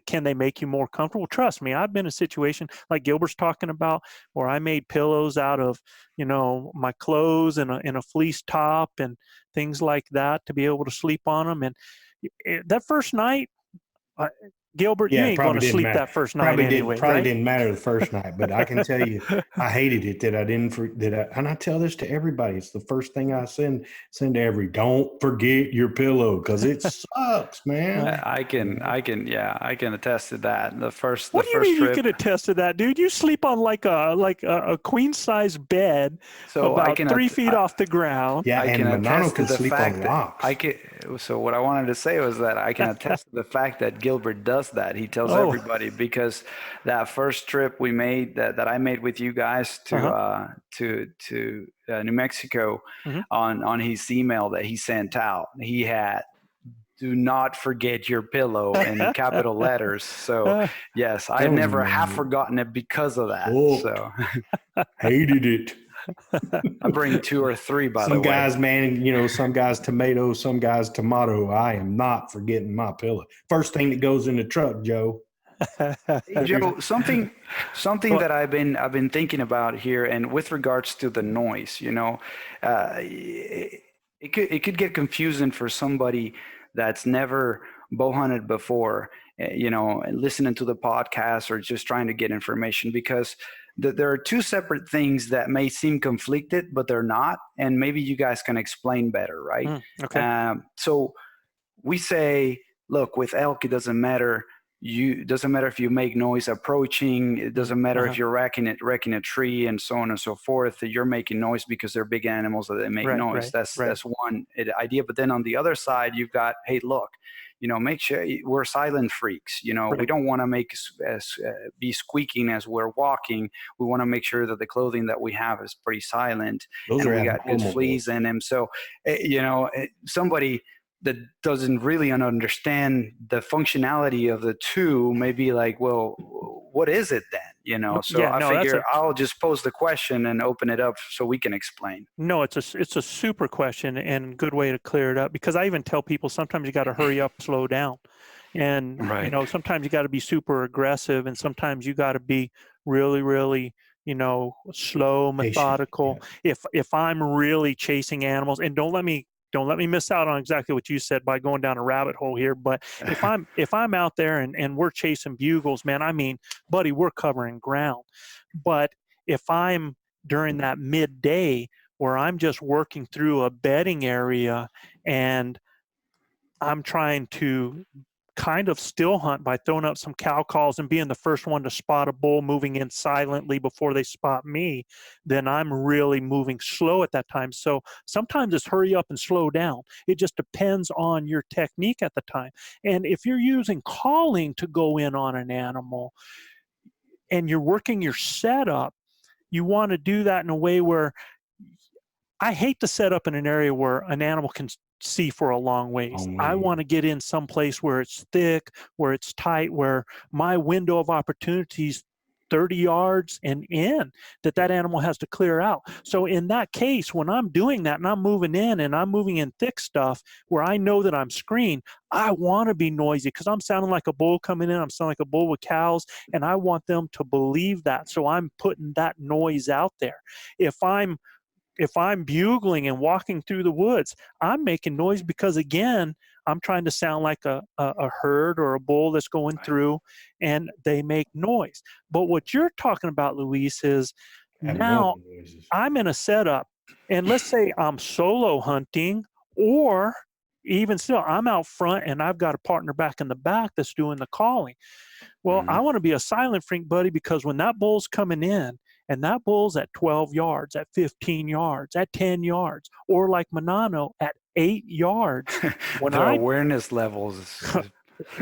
Can they make you more comfortable? Trust me, I've been in a situation like Gilbert's talking about where I made pillows out of, my clothes and a fleece top and things like that to be able to sleep on them. And that first night, Gilbert, you ain't going to sleep that first night anyway. Probably didn't matter the first night, but I can tell you, I hated it that I didn't. And I tell this to everybody. It's the first thing I send to every. Don't forget your pillow because it sucks, man. I can attest to that. What do you mean you can attest to that, dude? You sleep on like a queen size bed, so about 3 feet off the ground. Yeah, and Manano can sleep on rocks. So what I wanted to say was that I can attest to the fact that Gilbert does that. He tells everybody, because that first trip we made that I made with you guys to New Mexico, on his email that he sent out, he had "Do not forget your pillow" in capital letters. So yes, I never have forgotten it because of that. So hated it. I bring 2 or 3, by the way. Some guys, man, some guys tomato, some guys tomato. I am not forgetting my pillow. First thing that goes in the truck, Joe. Hey, Joe, something that I've been thinking about here, and with regards to the noise, it could get confusing for somebody that's never bow hunted before, listening to the podcast or just trying to get information, because there are 2 separate things that may seem conflicted, but they're not. And maybe you guys can explain better, right? Okay. So we say, look, with elk, it doesn't matter. Doesn't matter if you make noise approaching. It doesn't matter if you're wrecking a tree and so on and so forth. You're making noise because they're big animals that they make noise. That's one idea. But then on the other side, you've got, hey, look, make sure we're silent freaks. We don't want to be squeaking as we're walking. We want to make sure that the clothing that we have is pretty silent. We got good fleas in them. So, somebody that doesn't really understand the functionality of the 2 may be like, well, what is it then? So I figure I'll just pose the question and open it up so we can explain. No, it's a super question and good way to clear it up, because I even tell people sometimes you got to hurry up, slow down. And, sometimes you got to be super aggressive, and sometimes you got to be really, really, slow, methodical. Yeah. If I'm really chasing animals, and don't let me miss out on exactly what you said by going down a rabbit hole here. But if I'm out there and we're chasing bugles, man, I mean, buddy, we're covering ground. But if I'm during that midday where I'm just working through a bedding area and I'm trying to kind of still hunt by throwing up some cow calls and being the first one to spot a bull moving in silently before they spot me, then I'm really moving slow at that time. So sometimes it's hurry up and slow down. It just depends on your technique at the time. And if you're using calling to go in on an animal and you're working your setup, you want to do that in a way where I hate to set up in an area where an animal can see for a long ways. I want to get in someplace where it's thick, where it's tight, where my window of opportunities 30 yards and in that animal has to clear out. So in that case, when I'm doing that and I'm moving in and I'm moving in thick stuff where I know that I'm screened, I want to be noisy because I'm sounding like a bull coming in. I'm sounding like a bull with cows, and I want them to believe that. So I'm putting that noise out there. If I'm bugling and walking through the woods, I'm making noise because, again, I'm trying to sound like a herd or a bull that's going through, and they make noise. But what you're talking about, Luis, is now I'm in a setup, and let's say I'm solo hunting, or even still, I'm out front and I've got a partner back in the back that's doing the calling. Well, I want to be a silent freak, buddy, because when that bull's coming in, and that bull's at 12 yards, at 15 yards, at 10 yards, or like Manano at 8 yards. When awareness levels.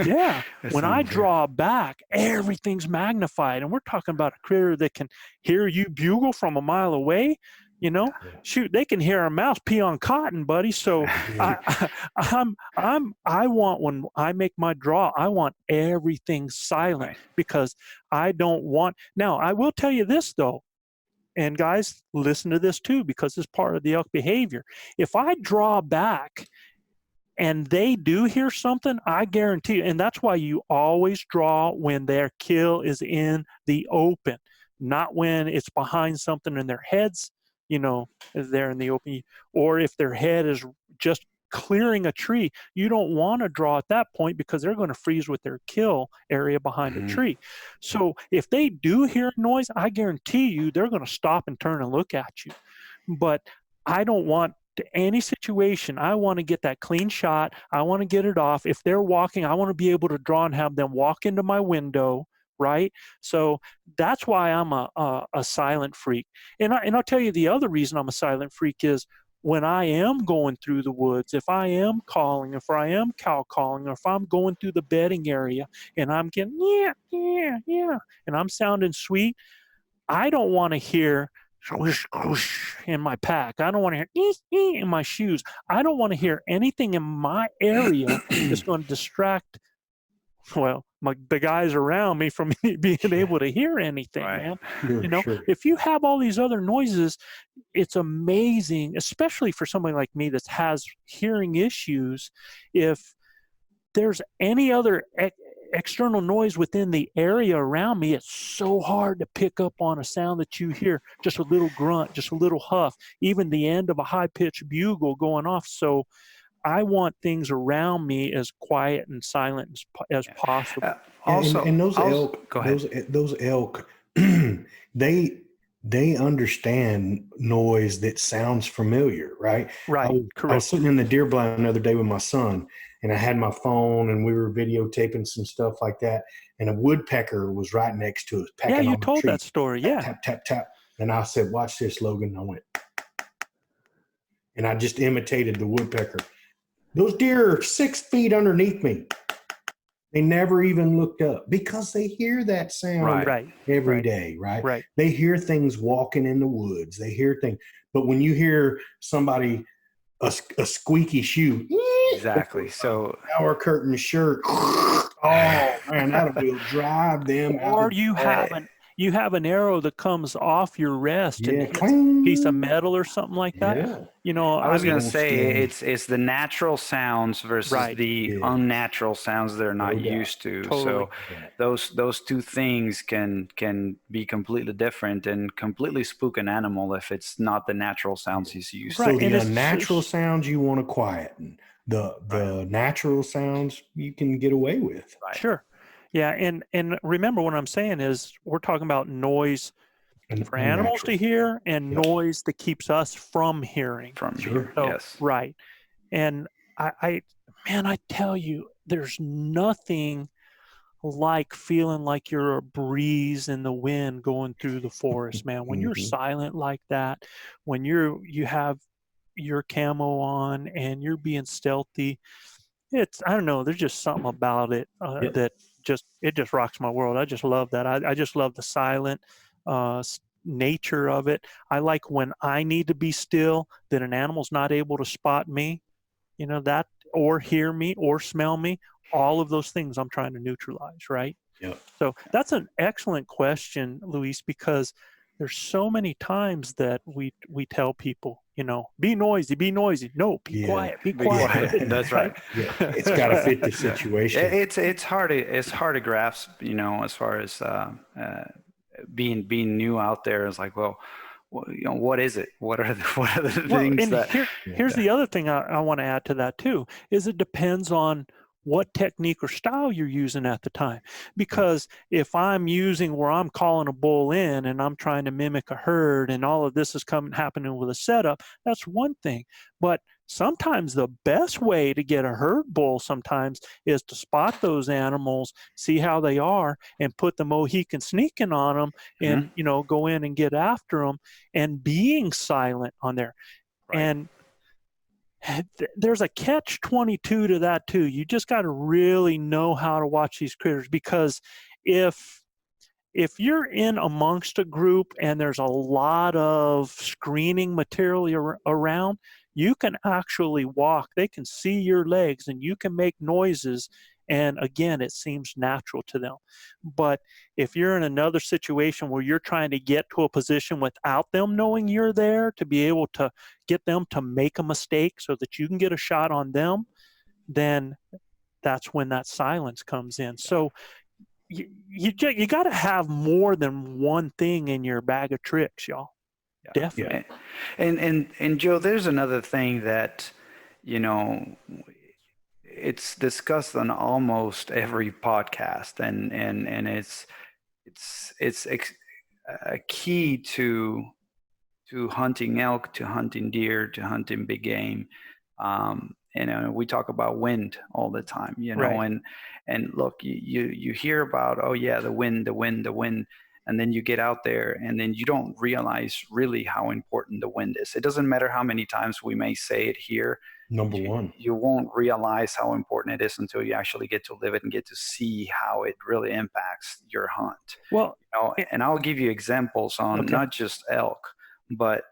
Yeah. When I draw back, everything's magnified. And we're talking about a critter that can hear you bugle from a mile away. Shoot, they can hear a mouse pee on cotton, buddy. So I want, when I make my draw, I want everything silent because I don't want. Now, I will tell you this though, and guys, listen to this too, because it's part of the elk behavior. If I draw back and they do hear something, I guarantee you, and that's why you always draw when their kill is in the open, not when it's behind something and their head's, there in the open, or if their head is just clearing a tree. You don't want to draw at that point because they're going to freeze with their kill area behind a tree. So if they do hear noise, I guarantee you they're going to stop and turn and look at you. But I don't want any situation. I want to get that clean shot. I want to get it off. If they're walking, I want to be able to draw and have them walk into my window, right? So that's why I'm a silent freak. And I'll tell you the other reason I'm a silent freak is when I am going through the woods, if I am calling, if I am cow calling, or if I'm going through the bedding area and I'm getting, and I'm sounding sweet, I don't want to hear swoosh, swoosh in my pack. I don't want to hear in my shoes. I don't want to hear anything in my area that's going to distract, the guys around me from being able to hear anything, man. Sure. If you have all these other noises, it's amazing, especially for somebody like me that has hearing issues. If there's any other external noise within the area around me, it's so hard to pick up on a sound that you hear, just a little grunt, just a little huff, even the end of a high-pitched bugle going off. So I want things around me as quiet and silent as possible. And those elk, go ahead. Those elk, they understand noise that sounds familiar, right? Right, I was sitting in the deer blind the other day with my son, and I had my phone, and we were videotaping some stuff like that, and a woodpecker was right next to us. Yeah, you told that story, yeah. Tap, tap, tap. And I said, watch this, Logan. And I went, and I just imitated the woodpecker. Those deer are 6 feet underneath me. They never even looked up because they hear that sound every day, right? Right. They hear things walking in the woods. They hear things. But when you hear somebody, a squeaky shoe. Exactly. So shower curtain shirt. Oh, man, that'll drive them out. Or you have an arrow that comes off your wrist and hits a piece of metal or something like that. Yeah. I was going to say it's the natural sounds versus the unnatural sounds they're not used to. Totally. So those two things can be completely different and completely spook an animal if it's not the natural sounds he's used to. So the unnatural sounds you want to quieten. The natural sounds you can get away with. Right. Sure. Yeah, and remember what I'm saying is we're talking about noise for animals to hear and noise that keeps us from hearing. Yes. Right. And I tell you, there's nothing like feeling like you're a breeze in the wind going through the forest, man. When you're silent like that, when you have your camo on and you're being stealthy, I don't know, there's just something about it that just rocks my world. I just love that. I just love the silent nature of it. I like when I need to be still, that an animal's not able to spot me, that, or hear me or smell me. All of those things I'm trying to neutralize, right? Yeah. So that's an excellent question, Luis, because there's so many times that we tell people, be noisy, be noisy. No, be quiet, be quiet. That's right. Yeah. It's got to fit the situation. It's hard to grasp, as far as being new out there. It's like, well, what is it? What are the things that? Here's the other thing I want to add to that too, is it depends on what technique or style you're using at the time. Because if I'm using where I'm calling a bull in and I'm trying to mimic a herd and all of this is happening with a setup, that's one thing. But sometimes the best way to get a herd bull sometimes is to spot those animals, see how they are, and put the Mohican sneaking on them and, go in and get after them and being silent on there. Right. And there's a catch-22 to that too. You just got to really know how to watch these critters, because if you're in amongst a group and there's a lot of screening material around, you can actually walk. They can see your legs and you can make noises. And again, it seems natural to them. But if you're in another situation where you're trying to get to a position without them knowing you're there, to be able to get them to make a mistake so that you can get a shot on them, then that's when that silence comes in. So you got to have more than one thing in your bag of tricks, y'all. Yeah. Definitely. And Joe, there's another thing that, you know, it's discussed on almost every podcast, and it's a key to hunting elk, to hunting deer, to hunting big game. We talk about wind all the time, you know, Right. and look, you hear about, oh yeah, the wind, and then you get out there and then you don't realize really how important the wind is. It doesn't matter how many times we may say it here. Number one. You won't realize how important it is until you actually get to live it and get to see how it really impacts your hunt. Well, you know, and I'll give you examples on not just elk, but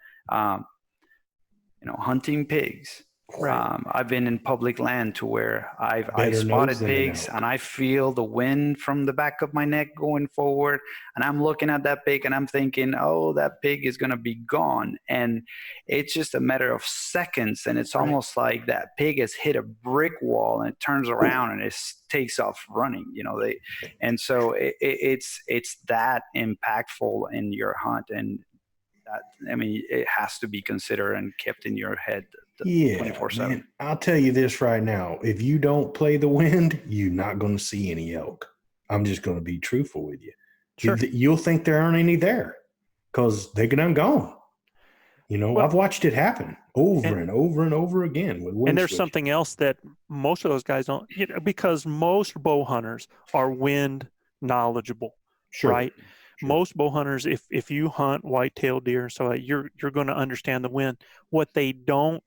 hunting pigs. Right. I've been in public land to where I Better spotted nose than an pigs, elk. and I feel the wind from the back of my neck going forward, and I'm looking at that pig and I'm thinking, oh, that pig is going to be gone. And it's just a matter of seconds, and it's almost like that pig has hit a brick wall and it turns around and it takes off running, you know. And so it's that impactful in your hunt, and that, I mean, it has to be considered and kept in your head 24/7. Man, I'll tell you this right now. If you don't play the wind, you're not going to see any elk. I'm just going to be truthful with you. Sure. You'll think there aren't any there because they're gone. You know, Well, I've watched it happen over and over and over again with wind and there's switching. something else that most of those guys don't, because most bow hunters are wind knowledgeable, Sure. right? Sure. Most bow hunters, if you hunt whitetail deer, so you're going to understand the wind. What they don't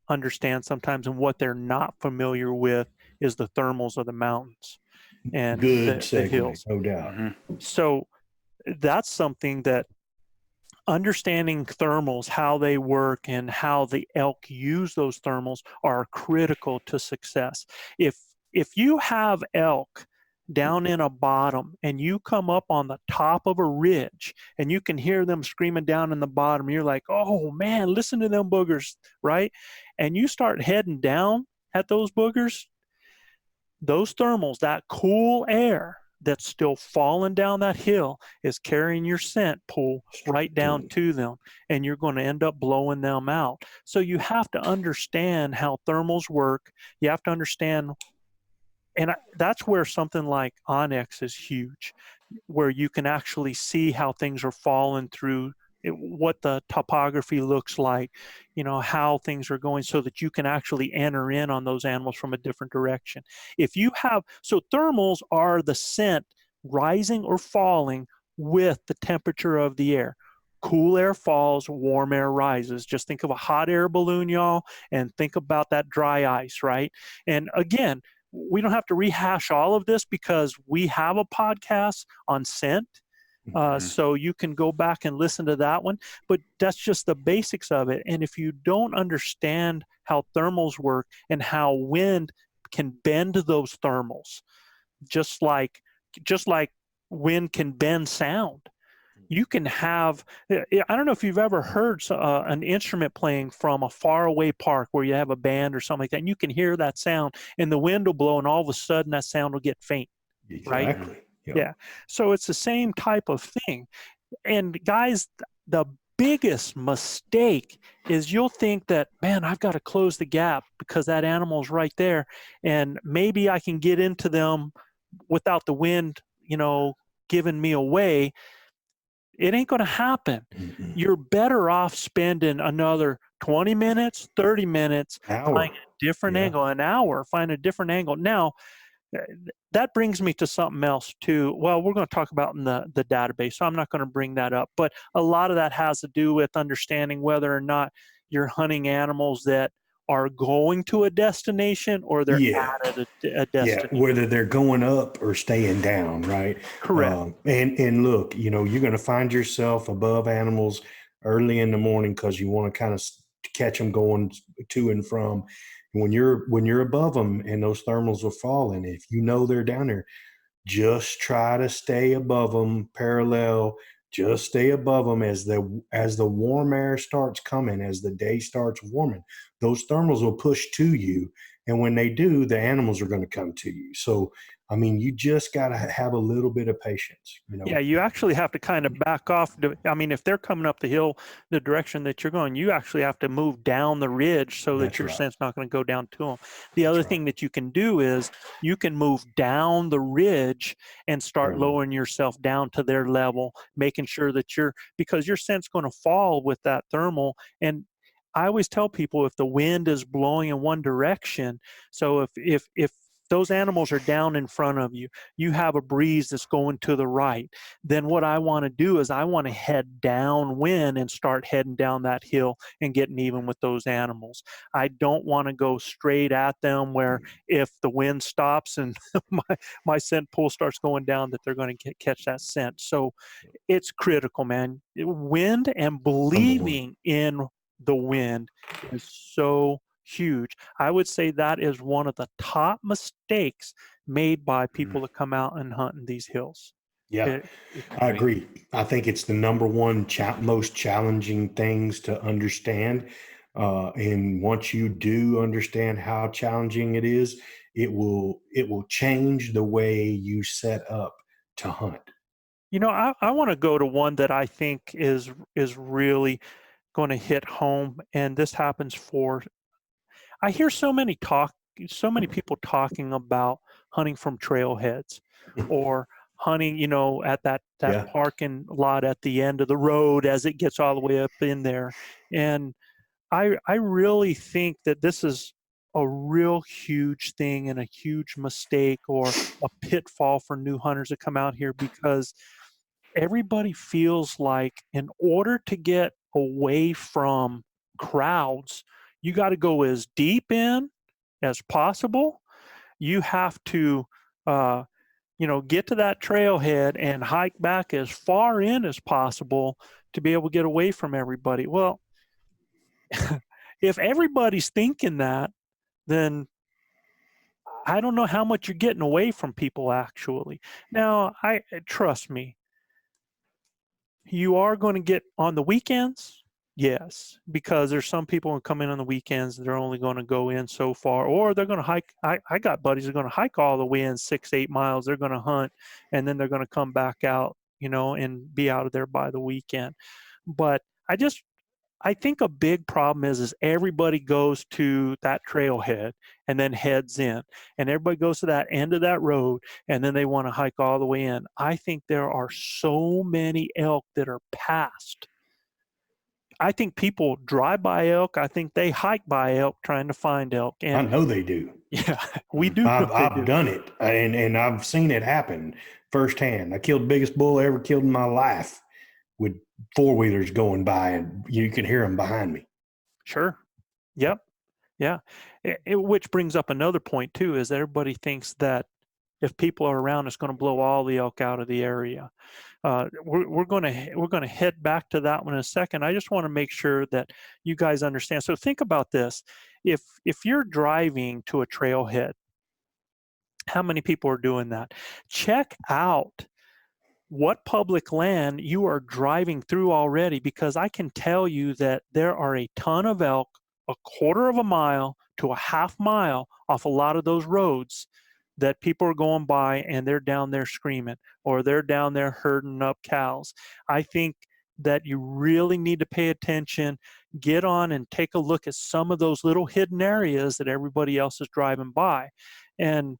understand sometimes, and what they're not familiar with, is the thermals of the mountains and Good the hills. No doubt. Mm-hmm. So that's something that understanding thermals, how they work, and how the elk use those thermals are critical to success. If you have elk down in a bottom and you come up on the top of a ridge and you can hear them screaming down in the bottom, you're like, oh man, listen to them boogers, right? And you start heading down at those boogers, those thermals, that cool air that's still falling down that hill, is carrying your scent pull right down to them, and you're going to end up blowing them out. So you have to understand how thermals work. You have to understand, and that's where something like Onyx is huge, where you can actually see how things are falling through, what the topography looks like, you know, how things are going, so that you can actually enter in on those animals from a different direction. If you have, so thermals are the scent rising or falling with the temperature of the air. Cool air falls, warm air rises. Just think of a hot air balloon, y'all, and think about that dry ice, right? And again, we don't have to rehash all of this because we have a podcast on scent. So you can go back and listen to that one, but that's just the basics of it. And if you don't understand how thermals work and how wind can bend those thermals, just like wind can bend sound, you can have, I don't know if you've ever heard an instrument playing from a faraway park where you have a band or something like that, and you can hear that sound and the wind will blow and all of a sudden that sound will get faint. Exactly. Right? Yeah. So it's the same type of thing. And guys, the biggest mistake is you'll think that, man, I've got to close the gap because that animal's right there, and maybe I can get into them without the wind, you know, giving me away. It ain't going to happen. Mm-mm. You're better off spending another 20 minutes, 30 minutes, finding a different angle, an hour, find a different angle. Now, that brings me to something else too. Well, we're going to talk about in the database, so I'm not going to bring that up. But a lot of that has to do with understanding whether or not you're hunting animals that are going to a destination or they're at a destination. Yeah, whether they're going up or staying down, right? Correct. And look, you know, you're going to find yourself above animals early in the morning because you want to kind of catch them going to and from. When you're above them and those thermals are falling, if you know they're down there, just try to stay above them parallel. Just stay above them as the warm air starts coming, as the day starts warming. Those thermals will push to you, And when they do, the animals are going to come to you. So, I mean, you just got to have a little bit of patience, you know? Yeah, you actually have to kind of back off. I mean, if they're coming up the hill, the direction that you're going, you actually have to move down the ridge so that That's your right. scent's not going to go down to them. The other That's thing right. that you can do is you can move down the ridge and start Thermal. lowering yourself down to their level, making sure that because your scent's going to fall with that thermal. And I always tell people, if the wind is blowing in one direction, so if those animals are down in front of you, you have a breeze that's going to the right, then what I want to do is I want to head downwind and start heading down that hill and getting even with those animals. I don't want to go straight at them where if the wind stops and my scent pool starts going down, that they're going to catch that scent. So it's critical, man. Wind and believing in the wind is so huge. I would say that is one of the top mistakes made by people that come out and hunt in these hills. Yeah, I agree. I think it's the number one most challenging things to understand. And once you do understand how challenging it is, it will change the way you set up to hunt. You know, I want to go to one that I think is really going to hit home, and this happens for. I hear so many people talking about hunting from trailheads or hunting, you know, at that Yeah. parking lot at the end of the road as it gets all the way up in there. And I really think that this is a real huge thing and a huge mistake or a pitfall for new hunters that come out here, because everybody feels like in order to get away from crowds, you got to go as deep in as possible. You have to, get to that trailhead and hike back as far in as possible to be able to get away from everybody. Well, if everybody's thinking that, then I don't know how much you're getting away from people actually. Now, trust me, you are going to get on the weekends. Yes, because there's some people who come in on the weekends, they're only going to go in so far, or they're going to hike. I got buddies who are going to hike all the way in 6-8 miles. They're going to hunt, and then they're going to come back out, and be out of there by the weekend. But I think a big problem is everybody goes to that trailhead and then heads in, and everybody goes to that end of that road, and then they want to hike all the way in. I think there are so many elk that are passed. I think people drive by elk. I think they hike by elk trying to find elk. I And know they do. yeah, we do. I've done it, and I've seen it happen firsthand. I killed the biggest bull I ever killed in my life with four-wheelers going by, and you can hear them behind me. Sure. Yep. Yeah. Which brings up another point too, is everybody thinks that if people are around, it's going to blow all the elk out of the area. We're going to head back to that one in a second. I just want to make sure that you guys understand. So think about this: if you're driving to a trailhead, how many people are doing that? Check out what public land you are driving through already, because I can tell you that there are a ton of elk a quarter of a mile to a half mile off a lot of those roads that people are going by, and they're down there screaming, or they're down there herding up cows. I think that you really need to pay attention, get on and take a look at some of those little hidden areas that everybody else is driving by. And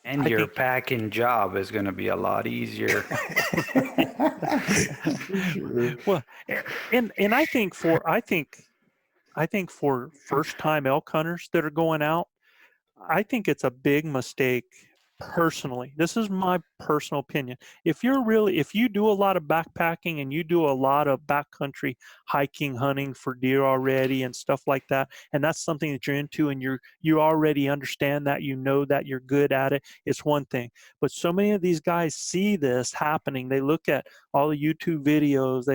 your packing job is going to be a lot easier. Sure. Well, and I think for first time elk hunters that are going out, I think it's a big mistake. Personally, this is my personal opinion. If you do a lot of backpacking and you do a lot of backcountry hiking, hunting for deer already and stuff like that, and that's something that you're into and you already understand that, that you're good at it, it's one thing. But so many of these guys see this happening. They look at all the YouTube videos,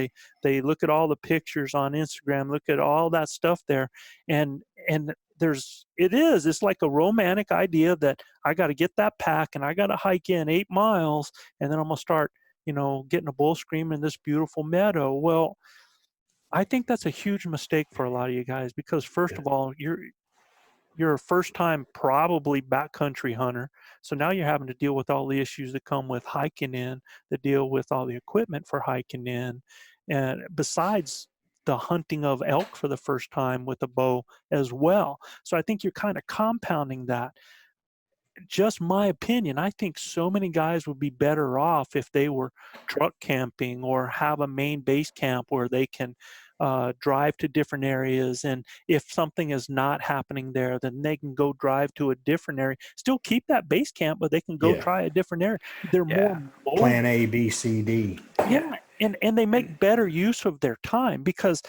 they look at all the pictures on Instagram, look at all that stuff there, and it's like a romantic idea that I got to get that pack and I got to hike in 8 miles, and then I'm going to start, getting a bull scream in this beautiful meadow. Well, I think that's a huge mistake for a lot of you guys, because first of all, you're a first time probably backcountry hunter. So now you're having to deal with all the issues that come with hiking in, that deal with all the equipment for hiking in. And besides the hunting of elk for the first time with a bow as well. So I think you're kind of compounding that. Just my opinion, I think so many guys would be better off if they were truck camping or have a main base camp where they can drive to different areas. And if something is not happening there, then they can go drive to a different area. Still keep that base camp, but they can go try a different area. They're more mobile. Plan A, B, C, D. Yeah, and they make better use of their time, because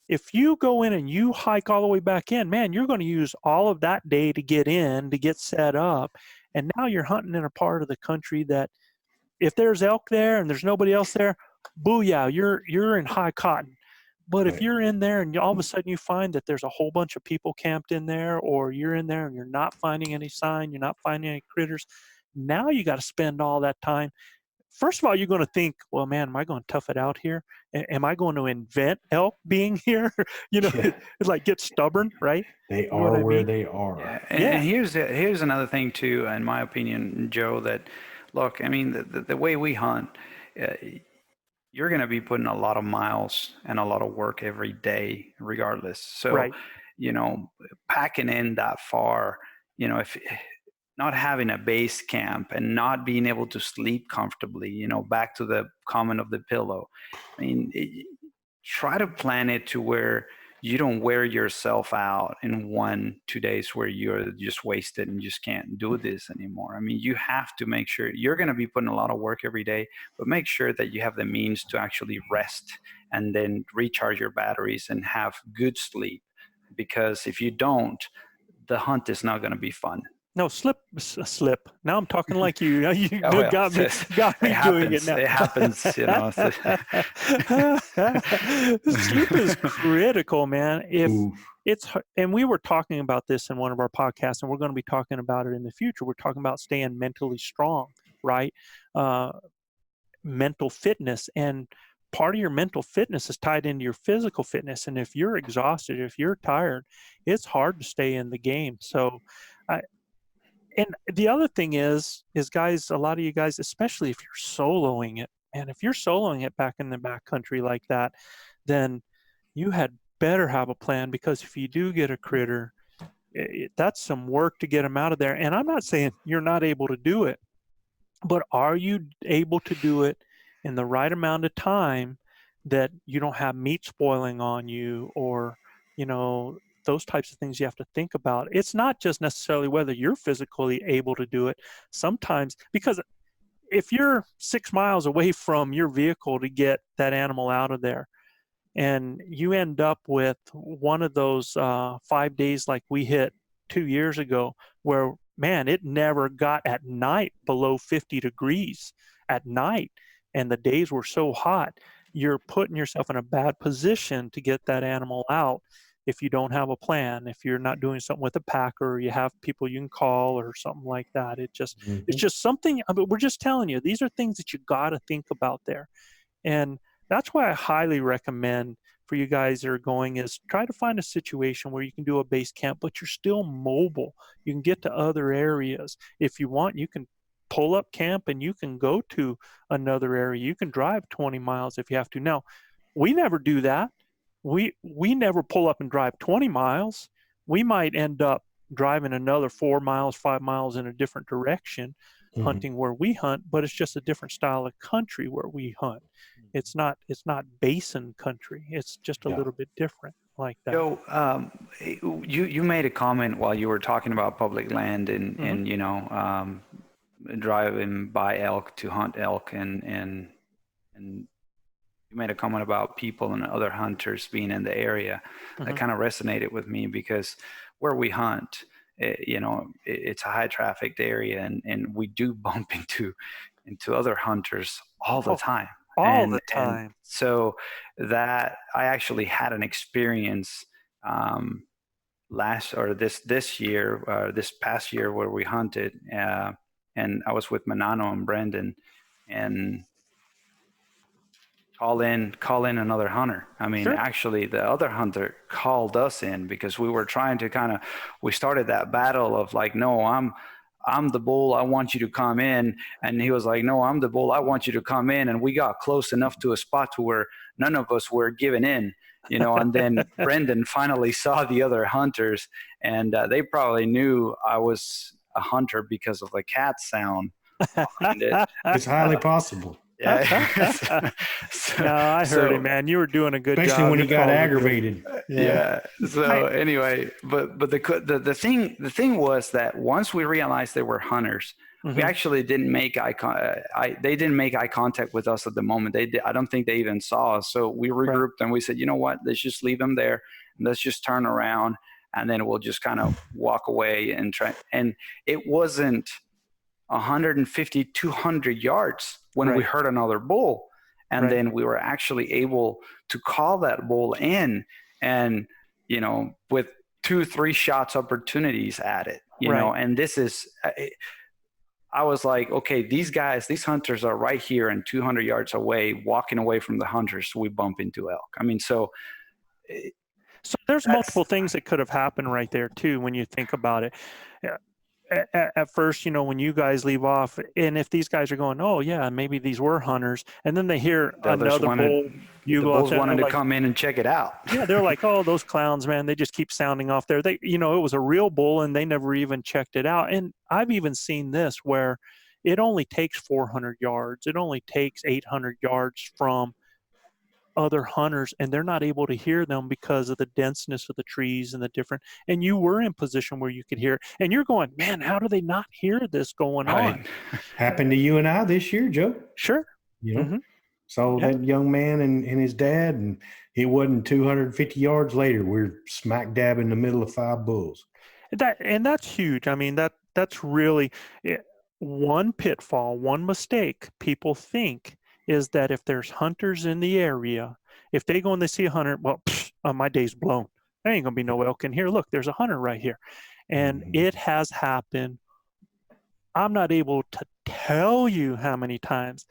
if you go in and you hike all the way back in, man, you're going to use all of that day to get in, to get set up. And now you're hunting in a part of the country that if there's elk there and there's nobody else there, booyah, you're in high cotton. But if you're in there and all of a sudden you find that there's a whole bunch of people camped in there, or you're in there and you're not finding any sign, you're not finding any critters, now you got to spend all that time. First of all, you're going to think, well, man, am I going to tough it out here? Am I going to invent elk being here? It's like get stubborn, right? They are where they are. Yeah. And here's another thing too, in my opinion, Joe, that look, I mean, the way we hunt, you're going to be putting a lot of miles and a lot of work every day, regardless. So, packing in that far, if not having a base camp and not being able to sleep comfortably, back to the comment of the pillow. I mean, try to plan it to where you don't wear yourself out in 1-2 days where you're just wasted and just can't do this anymore. I mean, you have to make sure you're going to be putting a lot of work every day, but make sure that you have the means to actually rest and then recharge your batteries and have good sleep. Because if you don't, the hunt is not going to be fun. No, slip. Now I'm talking like you. You got me doing it now. It happens, Sleep is critical, man. And we were talking about this in one of our podcasts, and we're going to be talking about it in the future. We're talking about staying mentally strong, right? Mental fitness, and part of your mental fitness is tied into your physical fitness. And if you're exhausted, if you're tired, it's hard to stay in the game. So, and the other thing is guys, a lot of you guys, especially if you're soloing it, and if you're soloing it back in the backcountry like that, then you had better have a plan, because if you do get a critter, that's some work to get them out of there. And I'm not saying you're not able to do it, but are you able to do it in the right amount of time that you don't have meat spoiling on you, or, those types of things you have to think about. It's not just necessarily whether you're physically able to do it. Sometimes, because if you're 6 miles away from your vehicle to get that animal out of there, and you end up with one of those 5 days like we hit 2 years ago, where, man, it never got at night below 50 degrees at night, and the days were so hot, you're putting yourself in a bad position to get that animal out. If you don't have a plan, if you're not doing something with a packer, or you have people you can call or something like that, it's just something. I mean, we're just telling you, these are things that you got to think about there. And that's why I highly recommend for you guys that are going is try to find a situation where you can do a base camp, but you're still mobile. You can get to other areas. If you want, you can pull up camp and you can go to another area. You can drive 20 miles if you have to. Now, we never do that. We never pull up and drive 20 miles. We might end up driving another 4 miles, 5 miles in a different direction, hunting where we hunt, but it's just a different style of country where we hunt. It's not basin country. It's just a little bit different like that. So you made a comment while you were talking about public land and driving by elk to hunt elk, and you made a comment about people and other hunters being in the area. That kind of resonated with me, because where we hunt, it's a high trafficked area, and we do bump into other hunters all the time. All the time. And so that I actually had an experience this past year where we hunted, and I was with Manano and Brendan, and call in another hunter. I mean, Sure. actually, the other hunter called us in because we were trying to we started that battle of like, no, I'm the bull. I want you to come in. And he was like, no, I'm the bull. I want you to come in. And we got close enough to a spot to where none of us were giving in, and then Brendan finally saw the other hunters, and they probably knew I was a hunter because of the cat sound behind it. It's highly possible. Yeah. No, I heard it, man. You were doing a good job. Especially when he got Nicole. aggravated. Yeah. So anyway, but the thing was that once we realized they were hunters, we actually didn't make they didn't make eye contact with us at the moment. I don't think they even saw us. So we regrouped and we said, you know what? Let's just leave them there. And let's just turn around, and then we'll just kind of walk away and try. And it wasn't 150, 200 yards when we heard another bull. And then we were actually able to call that bull in, and, with 2-3 shots opportunities at it, and this is, I was like, okay, these hunters are right here and 200 yards away, walking away from the hunters. So we bump into elk. I mean, so there's multiple things that could have happened right there too, when you think about it. At first, when you guys leave off, and if these guys are going, oh yeah, maybe these were hunters, and then they hear another bull, the bulls wanted to come in and check it out. Yeah, they're like, oh, those clowns, man, they just keep sounding off there. They, it was a real bull, and they never even checked it out. And I've even seen this where it only takes 400 yards, it only takes 800 yards from other hunters, and they're not able to hear them because of the denseness of the trees and the different, and you were in position where you could hear it, and you're going, man, how do they not hear this going on? Happened to you and I this year, Joe. Sure. Saw that young man and his dad, and it wasn't 250 yards later, we're smack dab in the middle of 5 bulls. That's huge. I mean, that's really one pitfall, one mistake people think is that if there's hunters in the area, if they go and they see a hunter, well, my day's blown. There ain't gonna be no elk in here. Look, there's a hunter right here. And it has happened. I'm not able to tell you how many times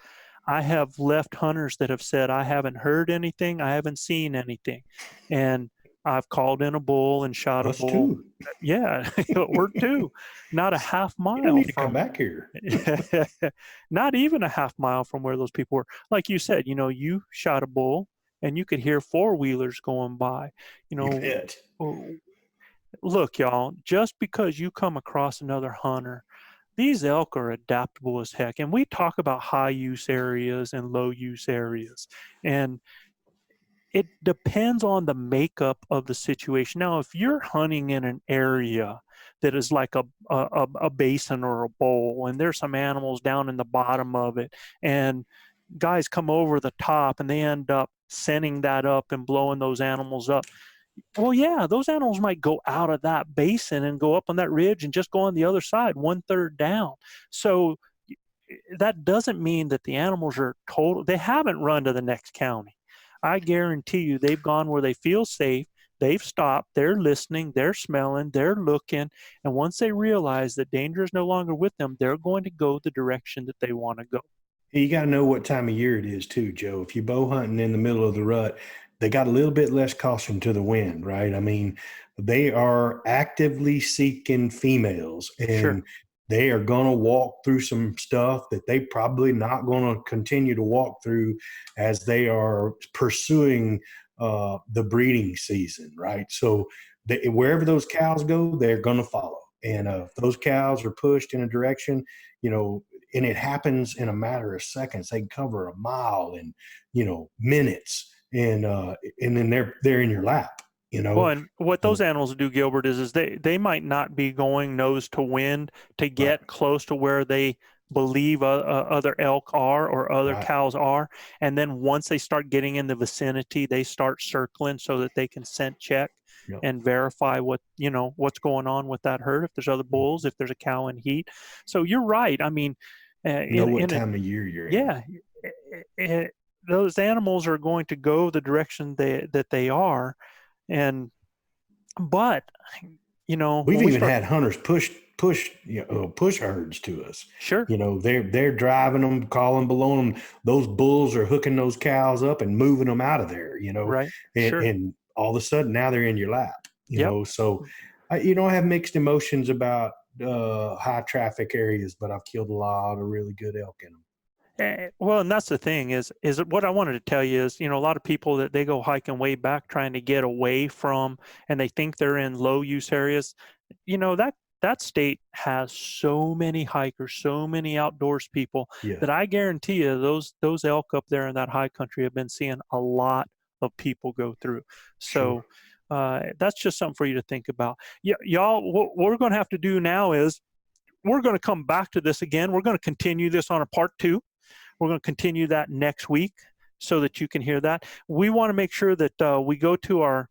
I have left hunters that have said, I haven't heard anything, I haven't seen anything. And I've called in a bull and shot a bull. Too. Yeah, or 2. Not a half mile. You need to come back here. Not even a half mile from where those people were. Like you said, you shot a bull and you could hear 4-wheelers going by. Look, y'all, just because you come across another hunter, these elk are adaptable as heck. And we talk about high use areas and low use areas. And it depends on the makeup of the situation. Now, if you're hunting in an area that is like a basin or a bowl, and there's some animals down in the bottom of it, and guys come over the top and they end up sending that up and blowing those animals up. Well, yeah, those animals might go out of that basin and go up on that ridge and just go on the other side, 1/3 down. So that doesn't mean that the animals are they haven't run to the next county. I guarantee you they've gone where they feel safe. They've stopped. They're listening. They're smelling. They're looking. And once they realize that danger is no longer with them, they're going to go the direction that they want to go. You got to know what time of year it is too, Joe. If you're bow hunting in the middle of the rut, they got a little bit less caution to the wind, right? I mean, they are actively seeking females, and they are going to walk through some stuff that they probably not going to continue to walk through as they are pursuing the breeding season, right? So wherever those cows go, they're going to follow. And if those cows are pushed in a direction, and it happens in a matter of seconds, they cover a mile in, minutes, and then they're in your lap. Well, and what those animals do, Gilbert, is they might not be going nose to wind to get close to where they believe other elk are or other cows are. And then once they start getting in the vicinity, they start circling so that they can scent check and verify what's going on with that herd, if there's other bulls, if there's a cow in heat. So you're right. I mean, what time of year you're in. Yeah. Those animals are going to go the direction that they are. But we've even had hunters push push herds to us. Sure. They're driving them, calling below them. Those bulls are hooking those cows up and moving them out of there. Right. And, Sure. and all of a sudden now they're in your lap. Yep. So I have mixed emotions about high traffic areas, but I've killed a lot of really good elk in them. Well, and that's the thing is what I wanted to tell you is, a lot of people that they go hiking way back trying to get away from, and they think they're in low use areas. That state has so many hikers, so many outdoors people that I guarantee you those elk up there in that high country have been seeing a lot of people go through. So that's just something for you to think about. Y'all, what we're going to have to do now is we're going to come back to this again. We're going to continue this on a part 2. We're going to continue that next week so that you can hear that. We want to make sure that we go to our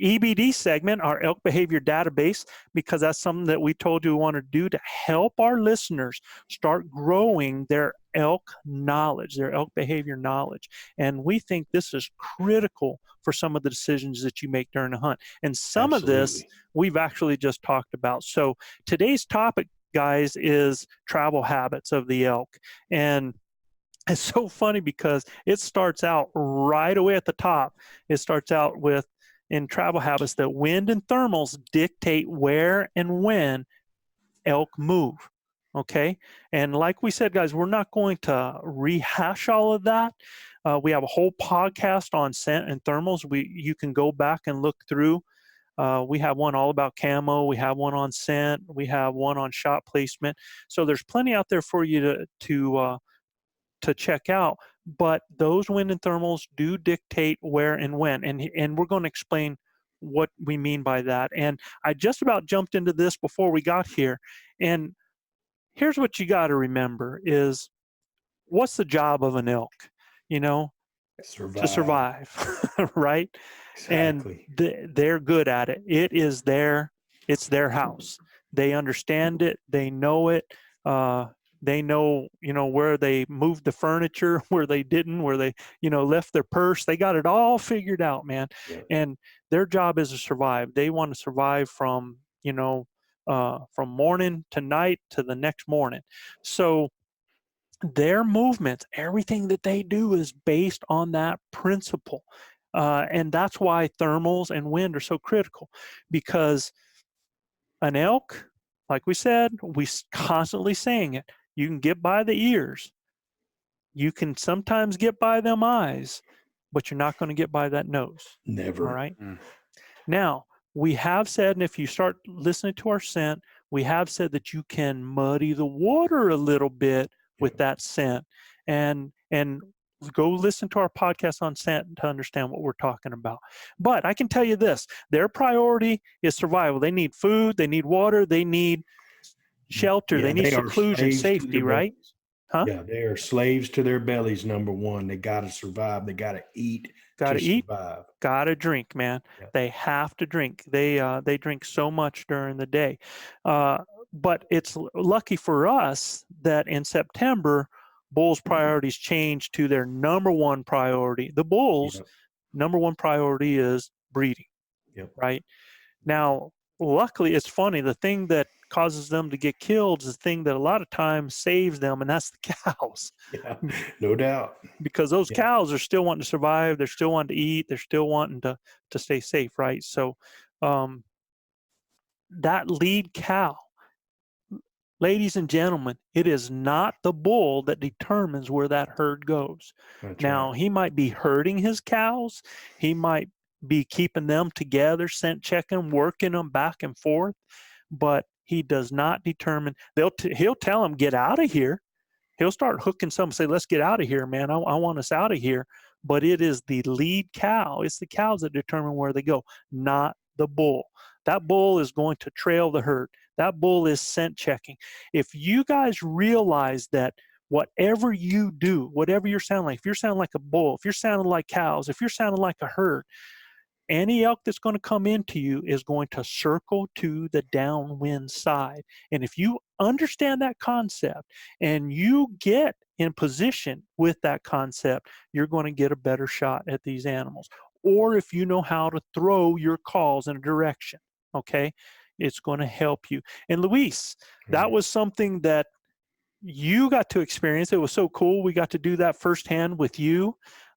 EBD segment, our elk behavior database, because that's something that we told you we want to do to help our listeners start growing their elk knowledge, their elk behavior knowledge. And we think this is critical for some of the decisions that you make during the hunt. And some of this we've actually just talked about. So today's topic, guys, is travel habits of the elk. And it's so funny because it starts out right away at the top. It starts out with, in travel habits, that wind and thermals dictate where and when elk move. Okay. And like we said, guys, we're not going to rehash all of that. We have a whole podcast on scent and thermals. You can go back and look through. We have one all about camo. We have one on scent. We have one on shot placement. So there's plenty out there for you to check out. But those wind and thermals do dictate where and when. And we're going to explain what we mean by that. And I just about jumped into this before we got here. And here's what you got to remember is, what's the job of an elk? To survive, right? Exactly. And they're good at it. It's their house. They understand it. They know it. They know, where they moved the furniture, where they didn't, where they, left their purse. They got it all figured out, man. Yeah. And their job is to survive. They want to survive from morning to night to the next morning. So their movements, everything that they do is based on that principle. And that's why thermals and wind are so critical, because an elk, like we said, we constantly saying it, you can get by the ears. You can sometimes get by them eyes, but you're not going to get by that nose. Never. All right. Now, we have said, and if you start listening to our scent, we have said that you can muddy the water a little bit with that scent. And go listen to our podcast on scent to understand what we're talking about. But I can tell you this, their priority is survival. They need food, they need water, they need shelter, they need seclusion, safety, right? Huh? Yeah, they are slaves to their bellies, number one. They got to survive. They got to eat. Survive. Got to drink, man. Yeah. They have to drink. They drink so much during the day. But it's lucky for us that in September, bulls' priorities change to their number one priority. The bulls' number one priority is breeding, right? Now, luckily, it's funny. The thing that causes them to get killed is the thing that a lot of times saves them, and that's the cows. Yeah, no doubt. Because those cows are still wanting to survive. They're still wanting to eat. They're still wanting to stay safe, right? So that lead cow, ladies and gentlemen, it is not the bull that determines where that herd goes. That's now, right. He might be herding his cows. He might be keeping them together, scent checking, working them back and forth, but he does not determine. He'll tell them, get out of here. He'll start hooking some, say, let's get out of here, man. I want us out of here. But it is the lead cow. It's the cows that determine where they go, not the bull. That bull is going to trail the herd. That bull is scent checking. If you guys realize that whatever you do, whatever you're sounding like, if you're sounding like a bull, if you're sounding like cows, if you're sounding like a herd, any elk that's going to come into you is going to circle to the downwind side. And if you understand that concept and you get in position with that concept, you're going to get a better shot at these animals. Or if you know how to throw your calls in a direction, okay? It's going to help you. And Luis, that was something that you got to experience. It was so cool. We got to do that firsthand with you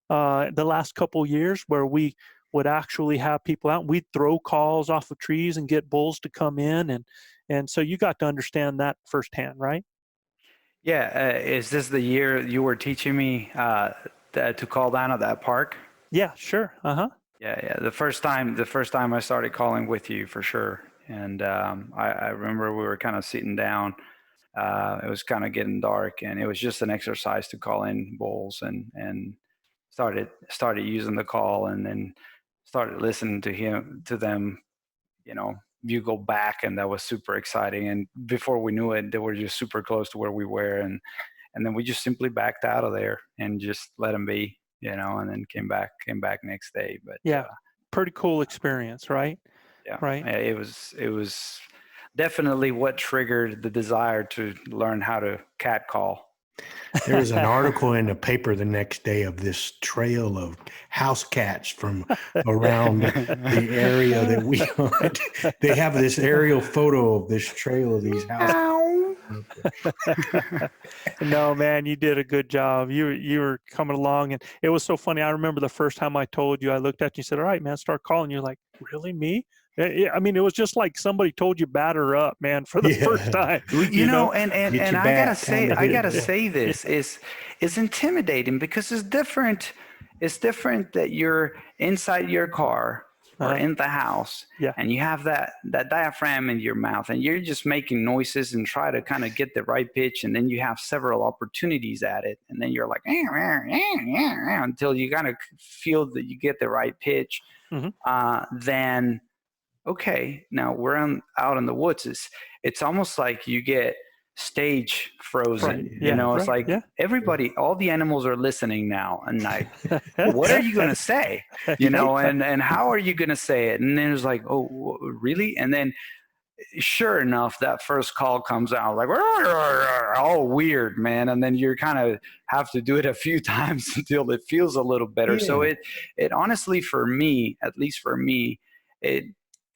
the last couple years, where we would actually have people out. We'd throw calls off of trees and get bulls to come in. And so you got to understand that firsthand, right? Yeah. Is this the year you were teaching me to call down at that park? Yeah, sure. Yeah. The first time I started calling with you, for sure. And I remember we were kind of sitting down. It was kind of getting dark, and it was just an exercise to call in bulls, and started using the call, and then started listening to them, bugle back, and that was super exciting. And before we knew it, they were just super close to where we were, and then we just simply backed out of there and just let them be, and then came back next day. But yeah, pretty cool experience, right? Yeah, right. It was definitely what triggered the desire to learn how to cat call. There was an article in the paper the next day of this trail of house cats from around the area that we hunt. They have this aerial photo of this trail of these house cats. No, man, you did a good job. You were coming along, and it was so funny. I remember the first time I told you, I looked at you and said, "All right, man, start calling." You're like, "Really, me?" I mean, it was just like somebody told you batter up, man, for the first time. You know, and I gotta say this is intimidating, because it's different. It's different that you're inside your car or in the house, and you have that diaphragm in your mouth, and you're just making noises and try to kind of get the right pitch, and then you have several opportunities at it, and then you're like until you kind of feel that you get the right pitch. Then okay, now we're out in the woods. It's almost like you get stage frozen. It's like everybody, all the animals are listening now, and like, what are you going to say? And how are you going to say it? And then it's like, oh, really? And then sure enough, that first call comes out like, all weird, man. And then you kind of have to do it a few times until it feels a little better. Yeah. So it honestly, for me, at least for me,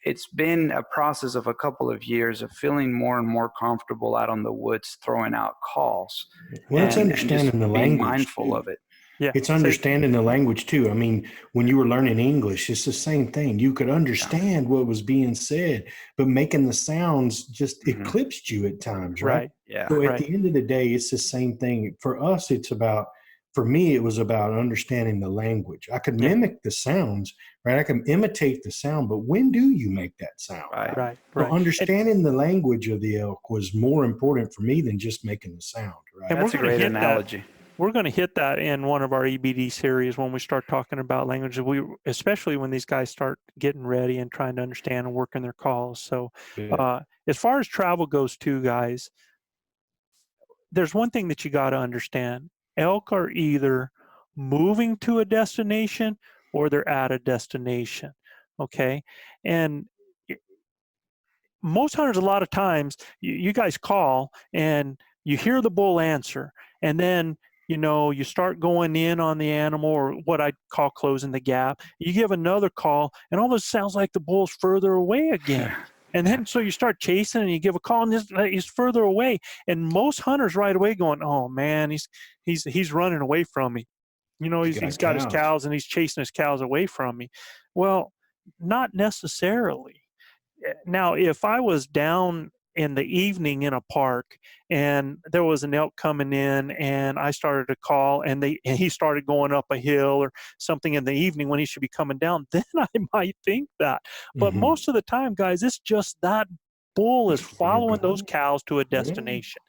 it's been a process of a couple of years of feeling more and more comfortable out on the woods, throwing out calls. Well, it's understanding the language. Mindful of it. Yeah. It's understanding the language too. I mean, when you were learning English, it's the same thing. You could understand what was being said, but making the sounds just eclipsed you at times, right? Yeah. So at the end of the day, it's the same thing. For us, for me, it was about understanding the language. I could mimic the sounds, right? I can imitate the sound, but when do you make that sound? Right. So understanding the language of the elk was more important for me than just making the sound, right? And that's a great analogy. We're going to hit that in one of our EBD series when we start talking about language. Especially when these guys start getting ready and trying to understand and working their calls. So as far as travel goes too, guys, there's one thing that you got to understand. Elk are either moving to a destination or they're at a destination, okay? And most hunters, a lot of times, you guys call and you hear the bull answer, and then you start going in on the animal, or what I call closing the gap. You give another call, and all this sounds like the bull's further away again. And then so you start chasing, and you give a call, and he's further away. And most hunters right away going, "Oh man, he's running away from me. He's got his cows, and he's chasing his cows away from me." Well, not necessarily. Now, if I was down in the evening in a park and there was an elk coming in, and I started to call, and he started going up a hill or something in the evening when he should be coming down, then I might think that. But most of the time, guys, it's just that bull is following those cows to a destination.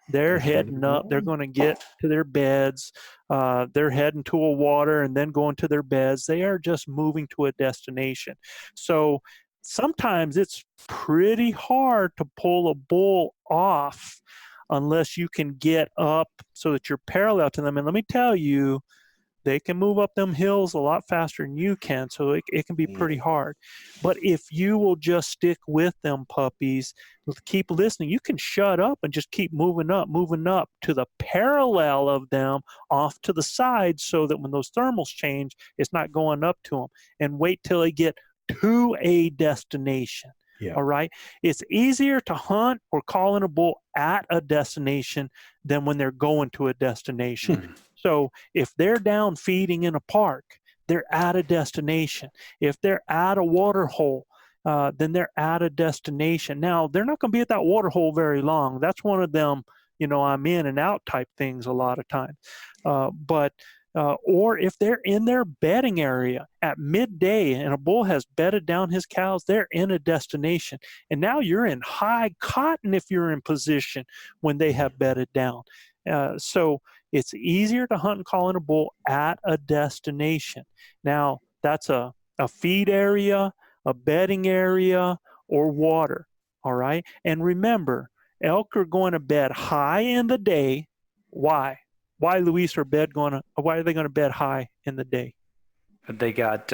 They're heading up. They're going to get to their beds. They're heading to a water and then going to their beds. They are just moving to a destination. So sometimes it's pretty hard to pull a bull off unless you can get up so that you're parallel to them. And let me tell you, they can move up them hills a lot faster than you can, so it can be pretty hard. But if you will just stick with them puppies, keep listening, you can shut up and just keep moving up to the parallel of them off to the side, so that when those thermals change, it's not going up to them. And wait till they get to a destination. Yeah. All right. It's easier to hunt or call in a bull at a destination than when they're going to a destination. So if they're down feeding in a park, they're at a destination. If they're at a water hole, then they're at a destination. Now, they're not going to be at that water hole very long. That's one of them, I'm in and out type things a lot of times. Or if they're in their bedding area at midday and a bull has bedded down his cows, they're in a destination. And now you're in high cotton if you're in position when they have bedded down. So it's easier to hunt and call in a bull at a destination. Now, that's a feed area, a bedding area, or water. All right. And remember, elk are going to bed high in the day. Why? Why, Luis, why are they going to bed high in the day? They got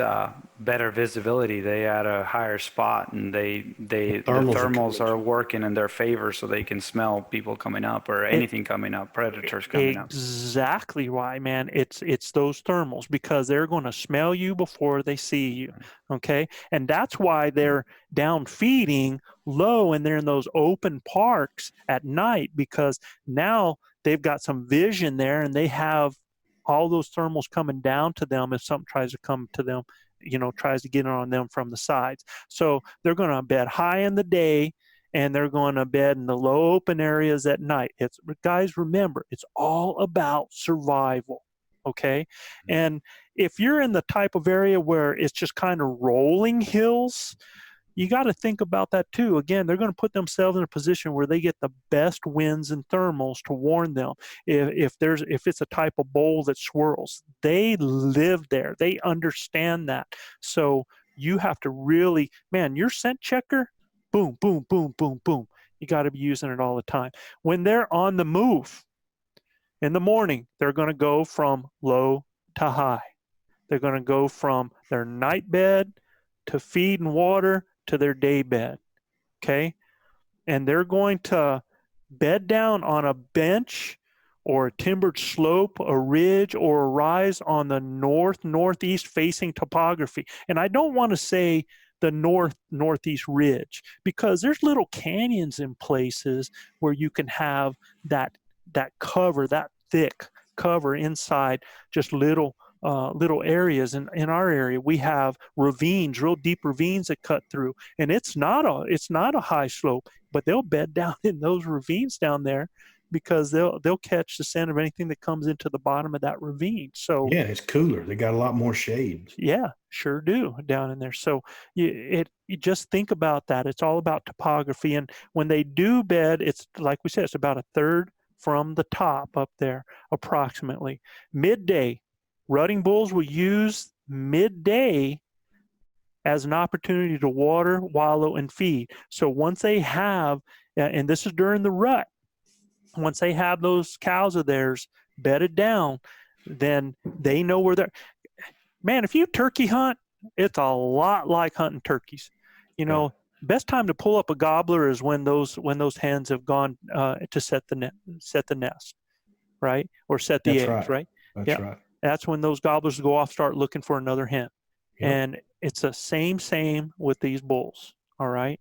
better visibility. They at a higher spot, and the thermals are working in their favor, so they can smell people coming up or anything coming up, predators coming up. Exactly why, man. It's those thermals, because they're going to smell you before they see you. Okay, and that's why they're down feeding low, and they're in those open parks at night, because now they've got some vision there, and they have all those thermals coming down to them if something tries to come to them, tries to get on them from the sides. So they're going to bed high in the day, and they're going to bed in the low open areas at night. Guys, remember, it's all about survival, okay? And if you're in the type of area where it's just kind of rolling hills, you got to think about that too. Again, they're going to put themselves in a position where they get the best winds and thermals to warn them. If it's a type of bowl that swirls, they live there. They understand that. So you have to really, man, your scent checker, boom, boom, boom, boom, boom. You got to be using it all the time. When they're on the move in the morning, they're going to go from low to high. They're going to go from their night bed to feed and water to their day bed, okay? And they're going to bed down on a bench or a timbered slope, a ridge, or a rise on the northeast facing topography. And I don't want to say the northeast ridge, because there's little canyons in places where you can have that cover, that thick cover inside just little areas. In our area, we have ravines, real deep ravines that cut through, and it's not a high slope, but they'll bed down in those ravines down there, because they'll catch the scent of anything that comes into the bottom of that ravine. So yeah, it's cooler. They got a lot more shades. Yeah, sure do down in there. So you just think about that. It's all about topography, and when they do bed, it's like we said, it's about a third from the top up there, approximately midday. Rutting bulls will use midday as an opportunity to water, wallow, and feed. So once they have, and this is during the rut, once they have those cows of theirs bedded down, then they know where they're. Man, if you turkey hunt, it's a lot like hunting turkeys. Best time to pull up a gobbler is when those hens have gone to set the nest, right? Or set the eggs, right? That's right. That's when those gobblers go off, start looking for another hen. Yep. And it's the same with these bulls, all right?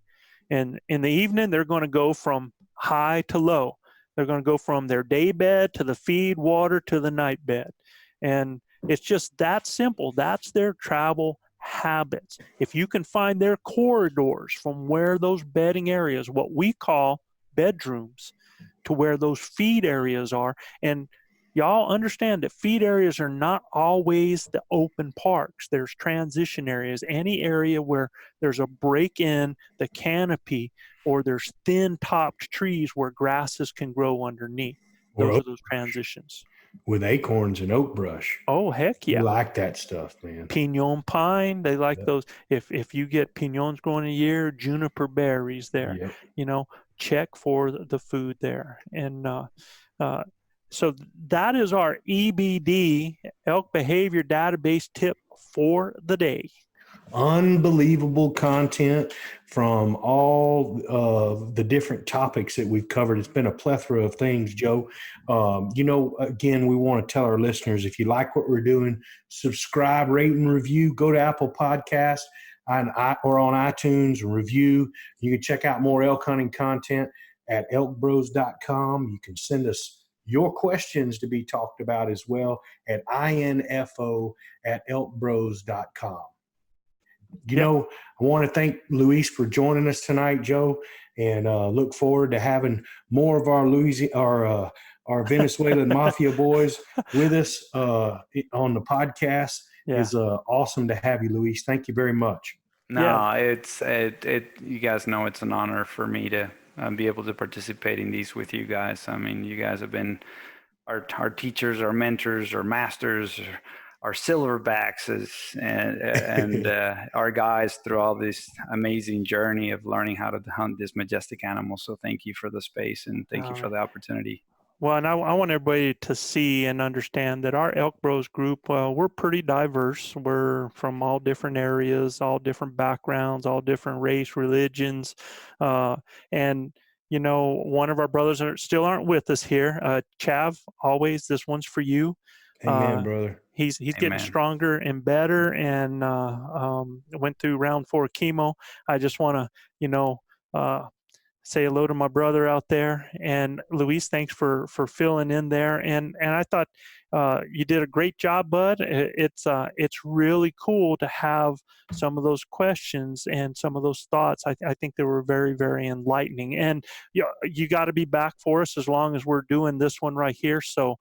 And in the evening, they're going to go from high to low. They're going to go from their day bed to the feed, water, to the night bed. And it's just that simple. That's their travel habits. If you can find their corridors from where those bedding areas, what we call bedrooms, to where those feed areas are, and y'all understand that feed areas are not always the open parks. There's transition areas, any area where there's a break in the canopy, or there's thin topped trees where grasses can grow underneath. Those are those transitions. With acorns and oak brush. Oh, heck yeah. We like that stuff, man. Pinon pine, they like those. If you get pignons growing a year, juniper berries there, check for the food there. And so that is our EBD, elk behavior database tip for the day. Unbelievable content from all of the different topics that we've covered. It's been a plethora of things, Joe. Again, we want to tell our listeners, if you like what we're doing, subscribe, rate, and review. Go to Apple Podcasts. or on iTunes and review. You can check out more elk hunting content at ElkBros.com. You can send us your questions to be talked about as well at info@ElkBros.com. You know, I want to thank Luis for joining us tonight, Joe, and look forward to having more of our our Venezuelan Mafia boys with us on the podcast. It's awesome to have you, Luis. Thank you very much. No, you guys know it's an honor for me to be able to participate in these with you guys. I mean, you guys have been our teachers, our mentors, our masters, our silverbacks, and our guys through all this amazing journey of learning how to hunt this majestic animal. So thank you for the space and thank you for the opportunity. Well, and I want everybody to see and understand that our ElkBros group, we're pretty diverse. We're from all different areas, all different backgrounds, all different race, religions. And, you know, one of our brothers still aren't with us here. Chav, always, this one's for you. Amen, brother. He's getting stronger and better and went through round 4 chemo. I just want to, you know, say hello to my brother out there. And Luis, thanks for filling in there. And I thought you did a great job, bud. It's really cool to have some of those questions and some of those thoughts. I think they were very, very enlightening. And you got to be back for us as long as we're doing this one right here. So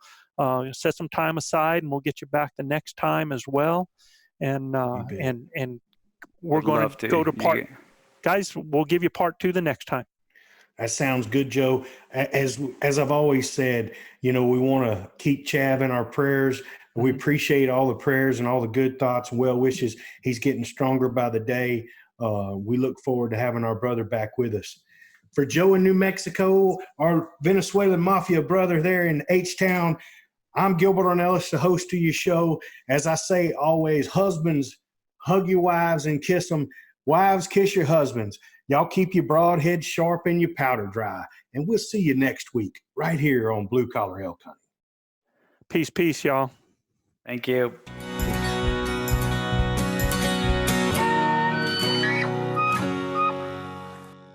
set some time aside and we'll get you back the next time as well. And we're going to go to part. Guys, we'll give you part 2 the next time. That sounds good, Joe. As I've always said, you know, we want to keep Chav in our prayers. We appreciate all the prayers and all the good thoughts and well wishes. He's getting stronger by the day. We look forward to having our brother back with us. For Joe in New Mexico, our Venezuelan Mafia brother there in H-Town, I'm Gilbert Ornelas, the host of your show. As I say always, husbands, hug your wives and kiss them. Wives, kiss your husbands. Y'all keep your broadhead sharp and your powder dry. And we'll see you next week right here on Blue Collar Elk Hunting. Peace, y'all. Thank you.